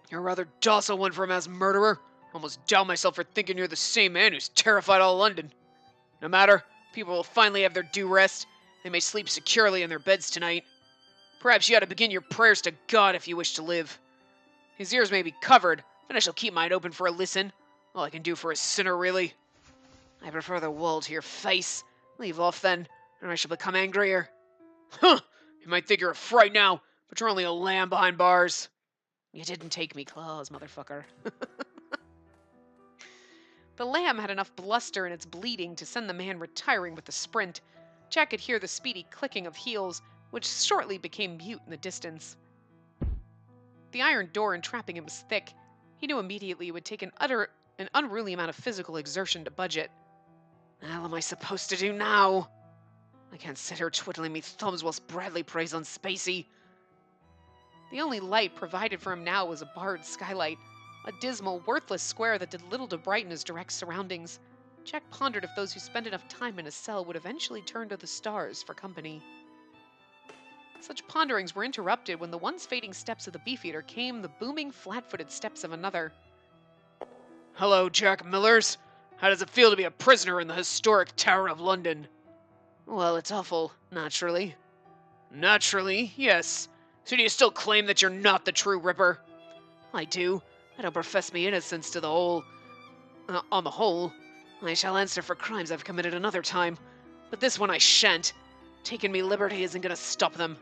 You're a rather docile one for a mass murderer. Almost doubt myself for thinking you're the same man who's terrified all London. No matter, people will finally have their due rest. They may sleep securely in their beds tonight. Perhaps you ought to begin your prayers to God if you wish to live. His ears may be covered, but I shall keep mine open for a listen. All I can do for a sinner, really. I prefer the wool to your face. Leave off, then, or I shall become angrier. Huh! You might think you're a fright now, but you're only a lamb behind bars. You didn't take me claws, motherfucker. The lamb had enough bluster in its bleating to send the man retiring with a sprint. Jack could hear the speedy clicking of heels, which shortly became mute in the distance. The iron door entrapping him was thick. He knew immediately it would take an unruly amount of physical exertion to budge it. The hell am I supposed to do now? I can't sit here twiddling me thumbs whilst Bradley preys on Spacey. The only light provided for him now was a barred skylight, a dismal, worthless square that did little to brighten his direct surroundings. Jack pondered if those who spent enough time in a cell would eventually turn to the stars for company. Such ponderings were interrupted when the once fading steps of the Beefeater came the booming, flat-footed steps of another. Hello, Jack Millers. How does it feel to be a prisoner in the historic Tower of London? Well, it's awful, naturally. Naturally, yes. So do you still claim that you're not the true Ripper? I do. I don't profess me innocence to the whole... on the whole. I shall answer for crimes I've committed another time. But this one I shan't. Taking me liberty isn't gonna stop them.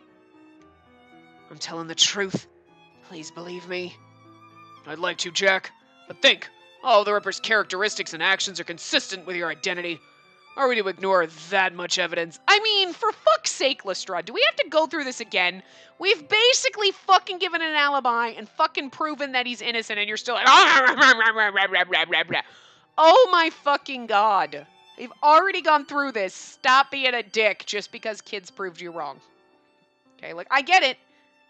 I'm telling the truth. Please believe me. I'd like to, Jack. But think, all of the Ripper's characteristics and actions are consistent with your identity. Are we to ignore that much evidence? I mean, for fuck's sake, Lestrade, do we have to go through this again? We've basically fucking given an alibi and fucking proven that he's innocent, and you're still like, oh my fucking god. We've already gone through this. Stop being a dick just because kids proved you wrong. Okay, like, I get it.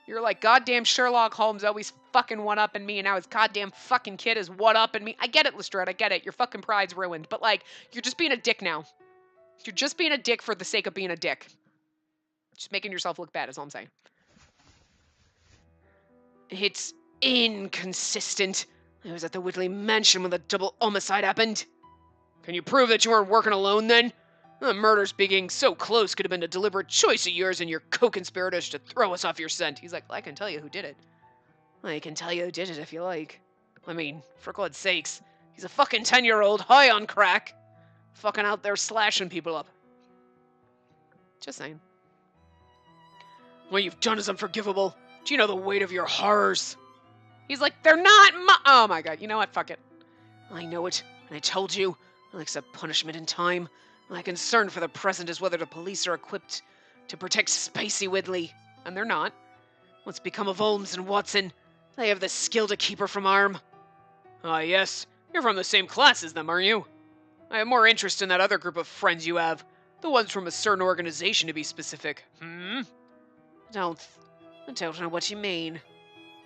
You're like, goddamn Sherlock Holmes always fucking one-upping me, and now his goddamn fucking kid is one-upping me. I get it, Lestrade, I get it. Your fucking pride's ruined. But, like, you're just being a dick now. You're just being a dick for the sake of being a dick. Just making yourself look bad is all I'm saying. It's inconsistent. I was at the Whitley mansion when the double homicide happened. Can you prove that you weren't working alone, then? The murders being so close could have been a deliberate choice of yours and your co-conspirators to throw us off your scent. He's like, I can tell you who did it. I can tell you who did it if you like. I mean, for God's sakes, he's a fucking 10-year-old high on crack. Fucking out there slashing people up. Just saying. What you've done is unforgivable. Do you know the weight of your horrors? He's like, they're not oh my god, you know what? Fuck it. I know it, and I told you. I'll accept punishment in time. My concern for the present is whether the police are equipped to protect Spacey Whitley. And they're not. What's become of Holmes and Watson? They have the skill to keep her from harm. Ah, yes. You're from the same class as them, aren't you? I have more interest in that other group of friends you have. The ones from a certain organization, to be specific. I don't know what you mean.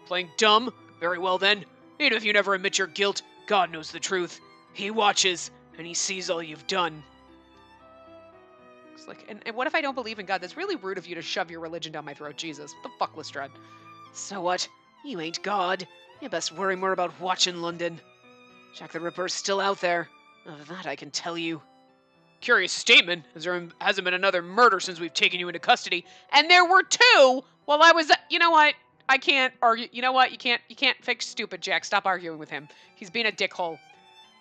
Playing dumb? Very well then. Even if you never admit your guilt, God knows the truth. He watches, and he sees all you've done. It's like, and what if I don't believe in God? That's really rude of you to shove your religion down my throat. Jesus. What the fuck, Lestrade? So what? You ain't God. You best worry more about watching London. Jack the Ripper's still out there. Of that I can tell you. Curious statement, as there hasn't been another murder since we've taken you into custody. And there were two while I was... You know what? I can't argue. You know what? You can't fix stupid Jack. Stop arguing with him. He's being a dickhole.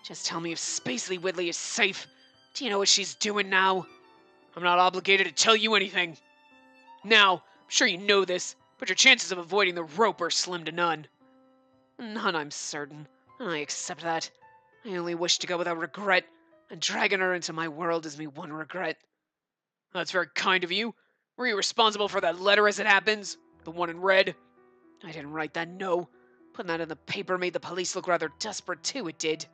Just tell me if Spacey Whitley is safe. Do you know what she's doing now? I'm not obligated to tell you anything. Now, I'm sure you know this, but your chances of avoiding the rope are slim to none. None, I'm certain, and I accept that. I only wish to go without regret, and dragging her into my world is me one regret. That's very kind of you. Were you responsible for that letter as it happens? The one in red? I didn't write that, no. Putting that in the paper made the police look rather desperate, too, it did.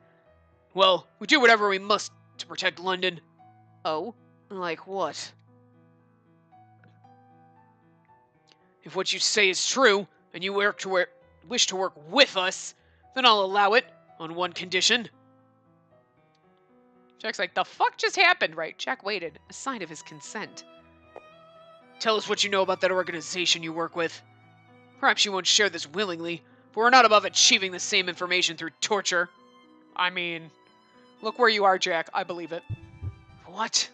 Well, we do whatever we must to protect London. Oh? Like what? If what you say is true, and you wish to work with us, then I'll allow it, on one condition. Jack's like, the fuck just happened, right? Jack waited, a sign of his consent. Tell us what you know about that organization you work with. Perhaps you won't share this willingly, but we're not above achieving the same information through torture. I mean, look where you are, Jack. I believe it. What?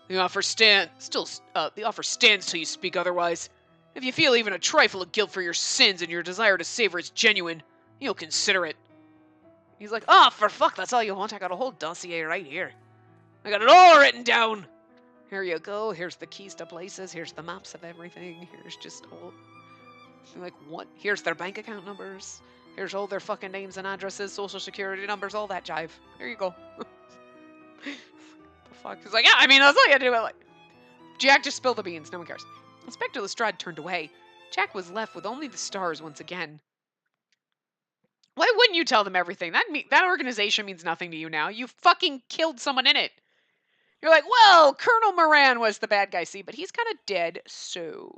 The offer stands till you speak otherwise. If you feel even a trifle of guilt for your sins and your desire to savor is genuine, you'll consider it. He's like, oh, for fuck, that's all you want? I got a whole dossier right here. I got it all written down. Here you go. Here's the keys to places. Here's the maps of everything. Here's just all... Like, what? Here's their bank account numbers. Here's all their fucking names and addresses, social security numbers, all that jive. Here you go. The fuck? He's like, yeah, I mean, that's all you had to do. Like, Jack just spilled the beans. No one cares. Inspector Lestrade turned away. Jack was left with only the stars once again. Why wouldn't you tell them everything? That organization means nothing to you now. You fucking killed someone in it. You're like, well, Colonel Moran was the bad guy, see, but he's kind of dead, so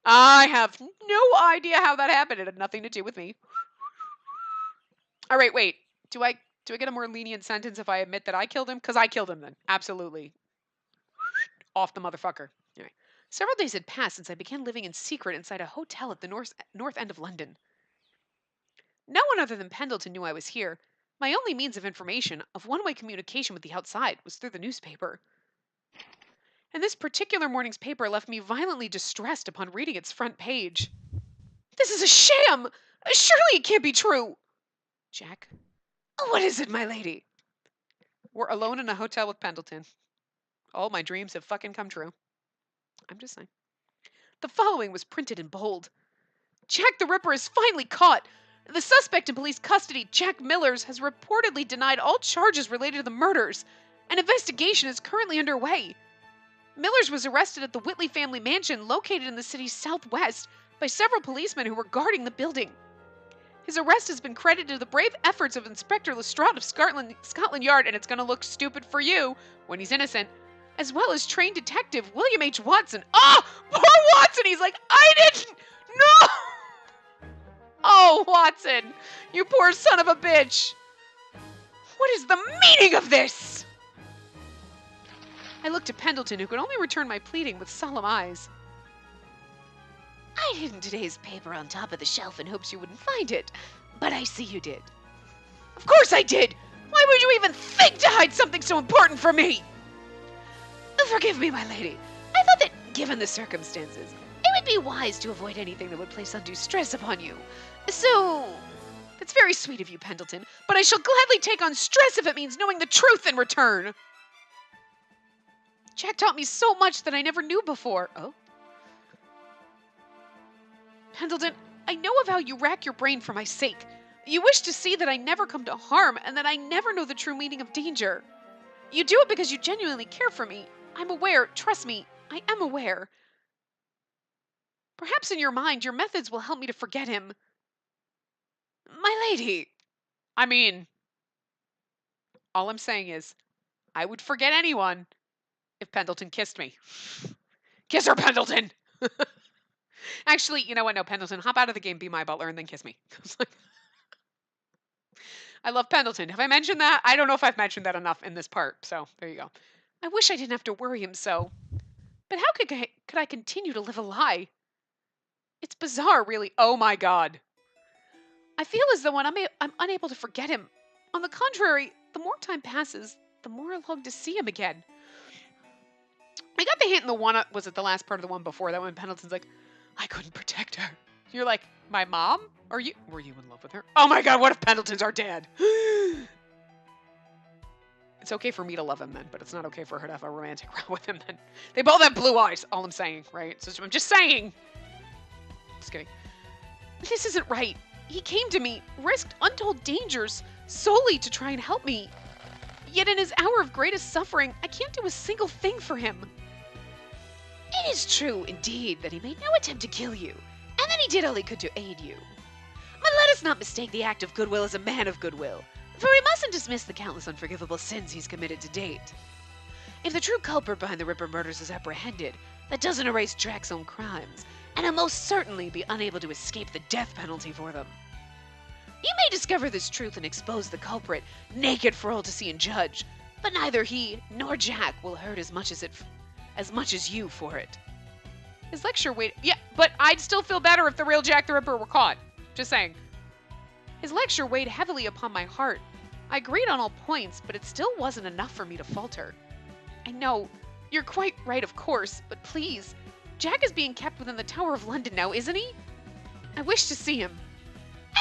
I have no idea how that happened. It had nothing to do with me. All right, wait. Do I get a more lenient sentence if I admit that I killed him? Because I killed him then. Absolutely. Off the motherfucker. Anyway. Several days had passed since I began living in secret inside a hotel at the north end of London. No one other than Pendleton knew I was here. My only means of information, of one-way communication with the outside, was through the newspaper. And this particular morning's paper left me violently distressed upon reading its front page. This is a sham! Surely it can't be true! Jack? What is it, my lady? We're alone in a hotel with Pendleton. All my dreams have fucking come true. I'm just saying. The following was printed in bold. Jack the Ripper is finally caught. The suspect in police custody, Jack Millers, has reportedly denied all charges related to the murders. An investigation is currently underway. Millers was arrested at the Whitley family mansion located in the city's southwest by several policemen who were guarding the building. His arrest has been credited to the brave efforts of Inspector Lestrade of Scotland Yard, and it's going to look stupid for you when he's innocent, as well as trained detective William H. Watson. Oh, poor Watson! He's like, I didn't! No! Oh, Watson, you poor son of a bitch! What is the meaning of this? I looked at Pendleton, who could only return my pleading with solemn eyes. I hid today's paper on top of the shelf in hopes you wouldn't find it, but I see you did. Of course I did! Why would you even think to hide something so important from me? Forgive me, my lady. I thought that, given the circumstances, it would be wise to avoid anything that would place undue stress upon you. So, that's very sweet of you, Pendleton, but I shall gladly take on stress if it means knowing the truth in return. Jack taught me so much that I never knew before. Oh? Pendleton, I know of how you rack your brain for my sake. You wish to see that I never come to harm and that I never know the true meaning of danger. You do it because you genuinely care for me. I'm aware, trust me, I am aware. Perhaps in your mind, your methods will help me to forget him. My lady, I mean, all I'm saying is, I would forget anyone if Pendleton kissed me. Kiss her, Pendleton! Actually, you know what? No, Pendleton, hop out of the game, be my butler, and then kiss me. I love Pendleton. Have I mentioned that? I don't know if I've mentioned that enough in this part, so there you go. I wish I didn't have to worry him so. But how could I continue to live a lie? It's bizarre, really. Oh my god. I feel as though I'm unable to forget him. On the contrary, the more time passes, the more I long to see him again. I got the hint in the one, was it the last part of the one before that when Pendleton's like, I couldn't protect her. You're like, my mom? Were you in love with her? Oh my god, what if Pendleton's our dad? It's okay for me to love him then, but it's not okay for her to have a romantic row with him then. They both have blue eyes, all I'm saying, right? So I'm just saying. Just kidding. This isn't right. He came to me, risked untold dangers, solely to try and help me. Yet in his hour of greatest suffering, I can't do a single thing for him. It is true, indeed, that he made no attempt to kill you, and that he did all he could to aid you. But let us not mistake the act of goodwill as a man of goodwill, for we mustn't dismiss the countless unforgivable sins he's committed to date. If the true culprit behind the Ripper murders is apprehended, that doesn't erase Jack's own crimes, and he'll most certainly be unable to escape the death penalty for them. You may discover this truth and expose the culprit, naked for all to see and judge, but neither he nor Jack will hurt as much as you for it. His lecture weighed... Yeah, but I'd still feel better if the real Jack the Ripper were caught. Just saying. His lecture weighed heavily upon my heart. I agreed on all points, but it still wasn't enough for me to falter. I know, you're quite right, of course, but please, Jack is being kept within the Tower of London now, isn't he? I wish to see him.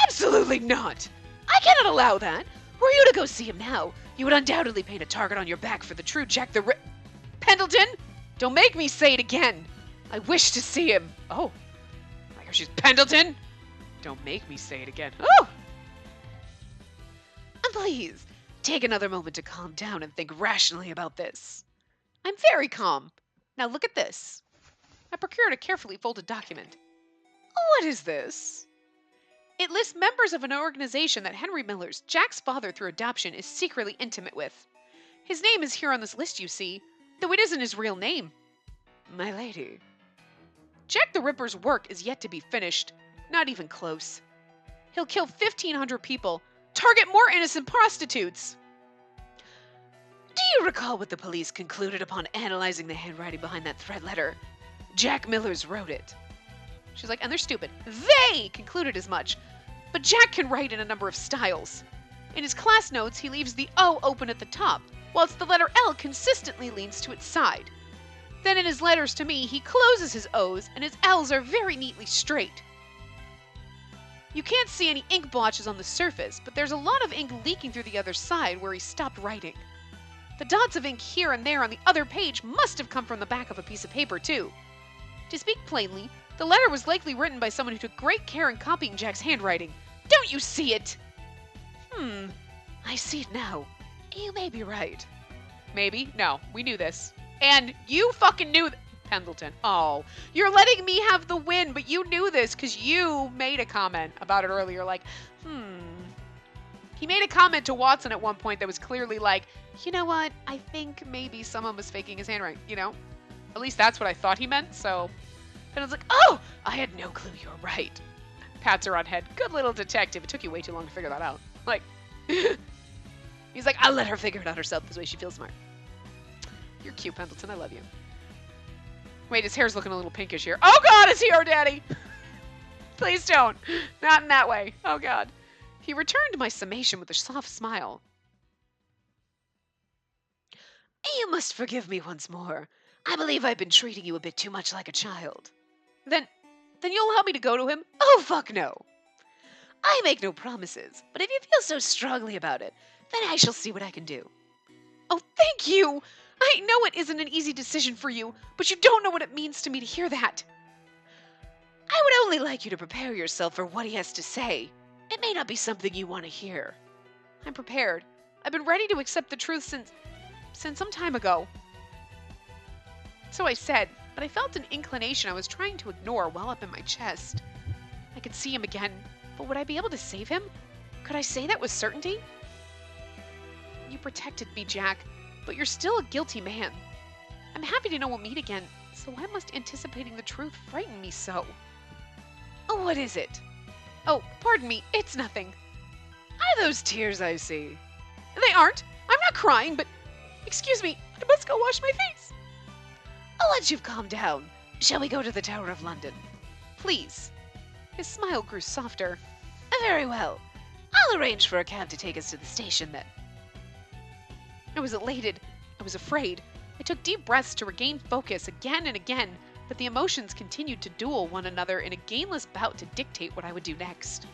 Absolutely not! I cannot allow that. Were you to go see him now, you would undoubtedly paint a target on your back for the true Jack the Ripper. Pendleton, don't make me say it again. I wish to see him. Oh, my gosh, she's Pendleton. Don't make me say it again. Oh! Please, take another moment to calm down and think rationally about this. I'm very calm. Now look at this. I procured a carefully folded document. What is this? It lists members of an organization that Henry Millers, Jack's father through adoption, is secretly intimate with. His name is here on this list, you see, though it isn't his real name. My lady. Jack the Ripper's work is yet to be finished. Not even close. He'll kill 1,500 people, target more innocent prostitutes. Do you recall what the police concluded upon analyzing the handwriting behind that thread letter? Jack Miller's wrote it. She's like, and they're stupid. They concluded as much. But Jack can write in a number of styles. In his class notes, he leaves the O open at the top, whilst the letter L consistently leans to its side. Then in his letters to me, he closes his O's, and his L's are very neatly straight. You can't see any ink blotches on the surface, but there's a lot of ink leaking through the other side where he stopped writing. The dots of ink here and there on the other page must have come from the back of a piece of paper, too. To speak plainly, the letter was likely written by someone who took great care in copying Jack's handwriting. Don't you see it? I see it now. You may be right. Maybe. No, we knew this. And you fucking knew Pendleton. Oh, you're letting me have the win, but you knew this because you made a comment about it earlier, like, He made a comment to Watson at one point that was clearly like, you know what? I think maybe someone was faking his handwriting, you know? At least that's what I thought he meant, so... And I was like, oh, I had no clue you were right. Pats her on head. Good little detective. It took you way too long to figure that out. Like, he's like, I'll let her figure it out herself this way she feels smart. You're cute, Pendleton. I love you. Wait, his hair's looking a little pinkish here. Oh, God, is he our daddy? Please don't. Not in that way. Oh, God. He returned my summation with a soft smile. You must forgive me once more. I believe I've been treating you a bit too much like a child. Then you'll help me to go to him? Oh, fuck no. I make no promises, but if you feel so strongly about it, then I shall see what I can do. Oh, thank you. I know it isn't an easy decision for you, but you don't know what it means to me to hear that. I would only like you to prepare yourself for what he has to say. It may not be something you want to hear. I'm prepared. I've been ready to accept the truth since some time ago. So I said, but I felt an inclination I was trying to ignore well up in my chest. I could see him again, but would I be able to save him? Could I say that with certainty? You protected me, Jack, but you're still a guilty man. I'm happy to know we'll meet again, so why must anticipating the truth frighten me so? Oh, what is it? Oh, pardon me, it's nothing. Are those tears I see? They aren't. I'm not crying, but... Excuse me, I must go wash my face. Oh, once you've calmed down, shall we go to the Tower of London? Please. His smile grew softer. Very well. I'll arrange for a cab to take us to the station then. I was elated. I was afraid. I took deep breaths to regain focus again and again, but the emotions continued to duel one another in a gainless bout to dictate what I would do next.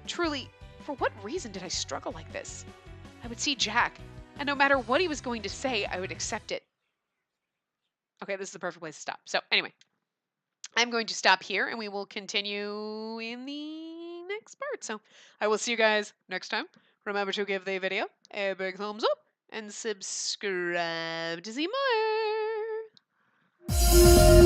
Truly, for what reason did I struggle like this? I would see Jack, and no matter what he was going to say, I would accept it. Okay, this is the perfect place to stop. So anyway, I'm going to stop here, and we will continue in the next part. So I will see you guys next time. Remember to give the video a big thumbs up and subscribe to see more.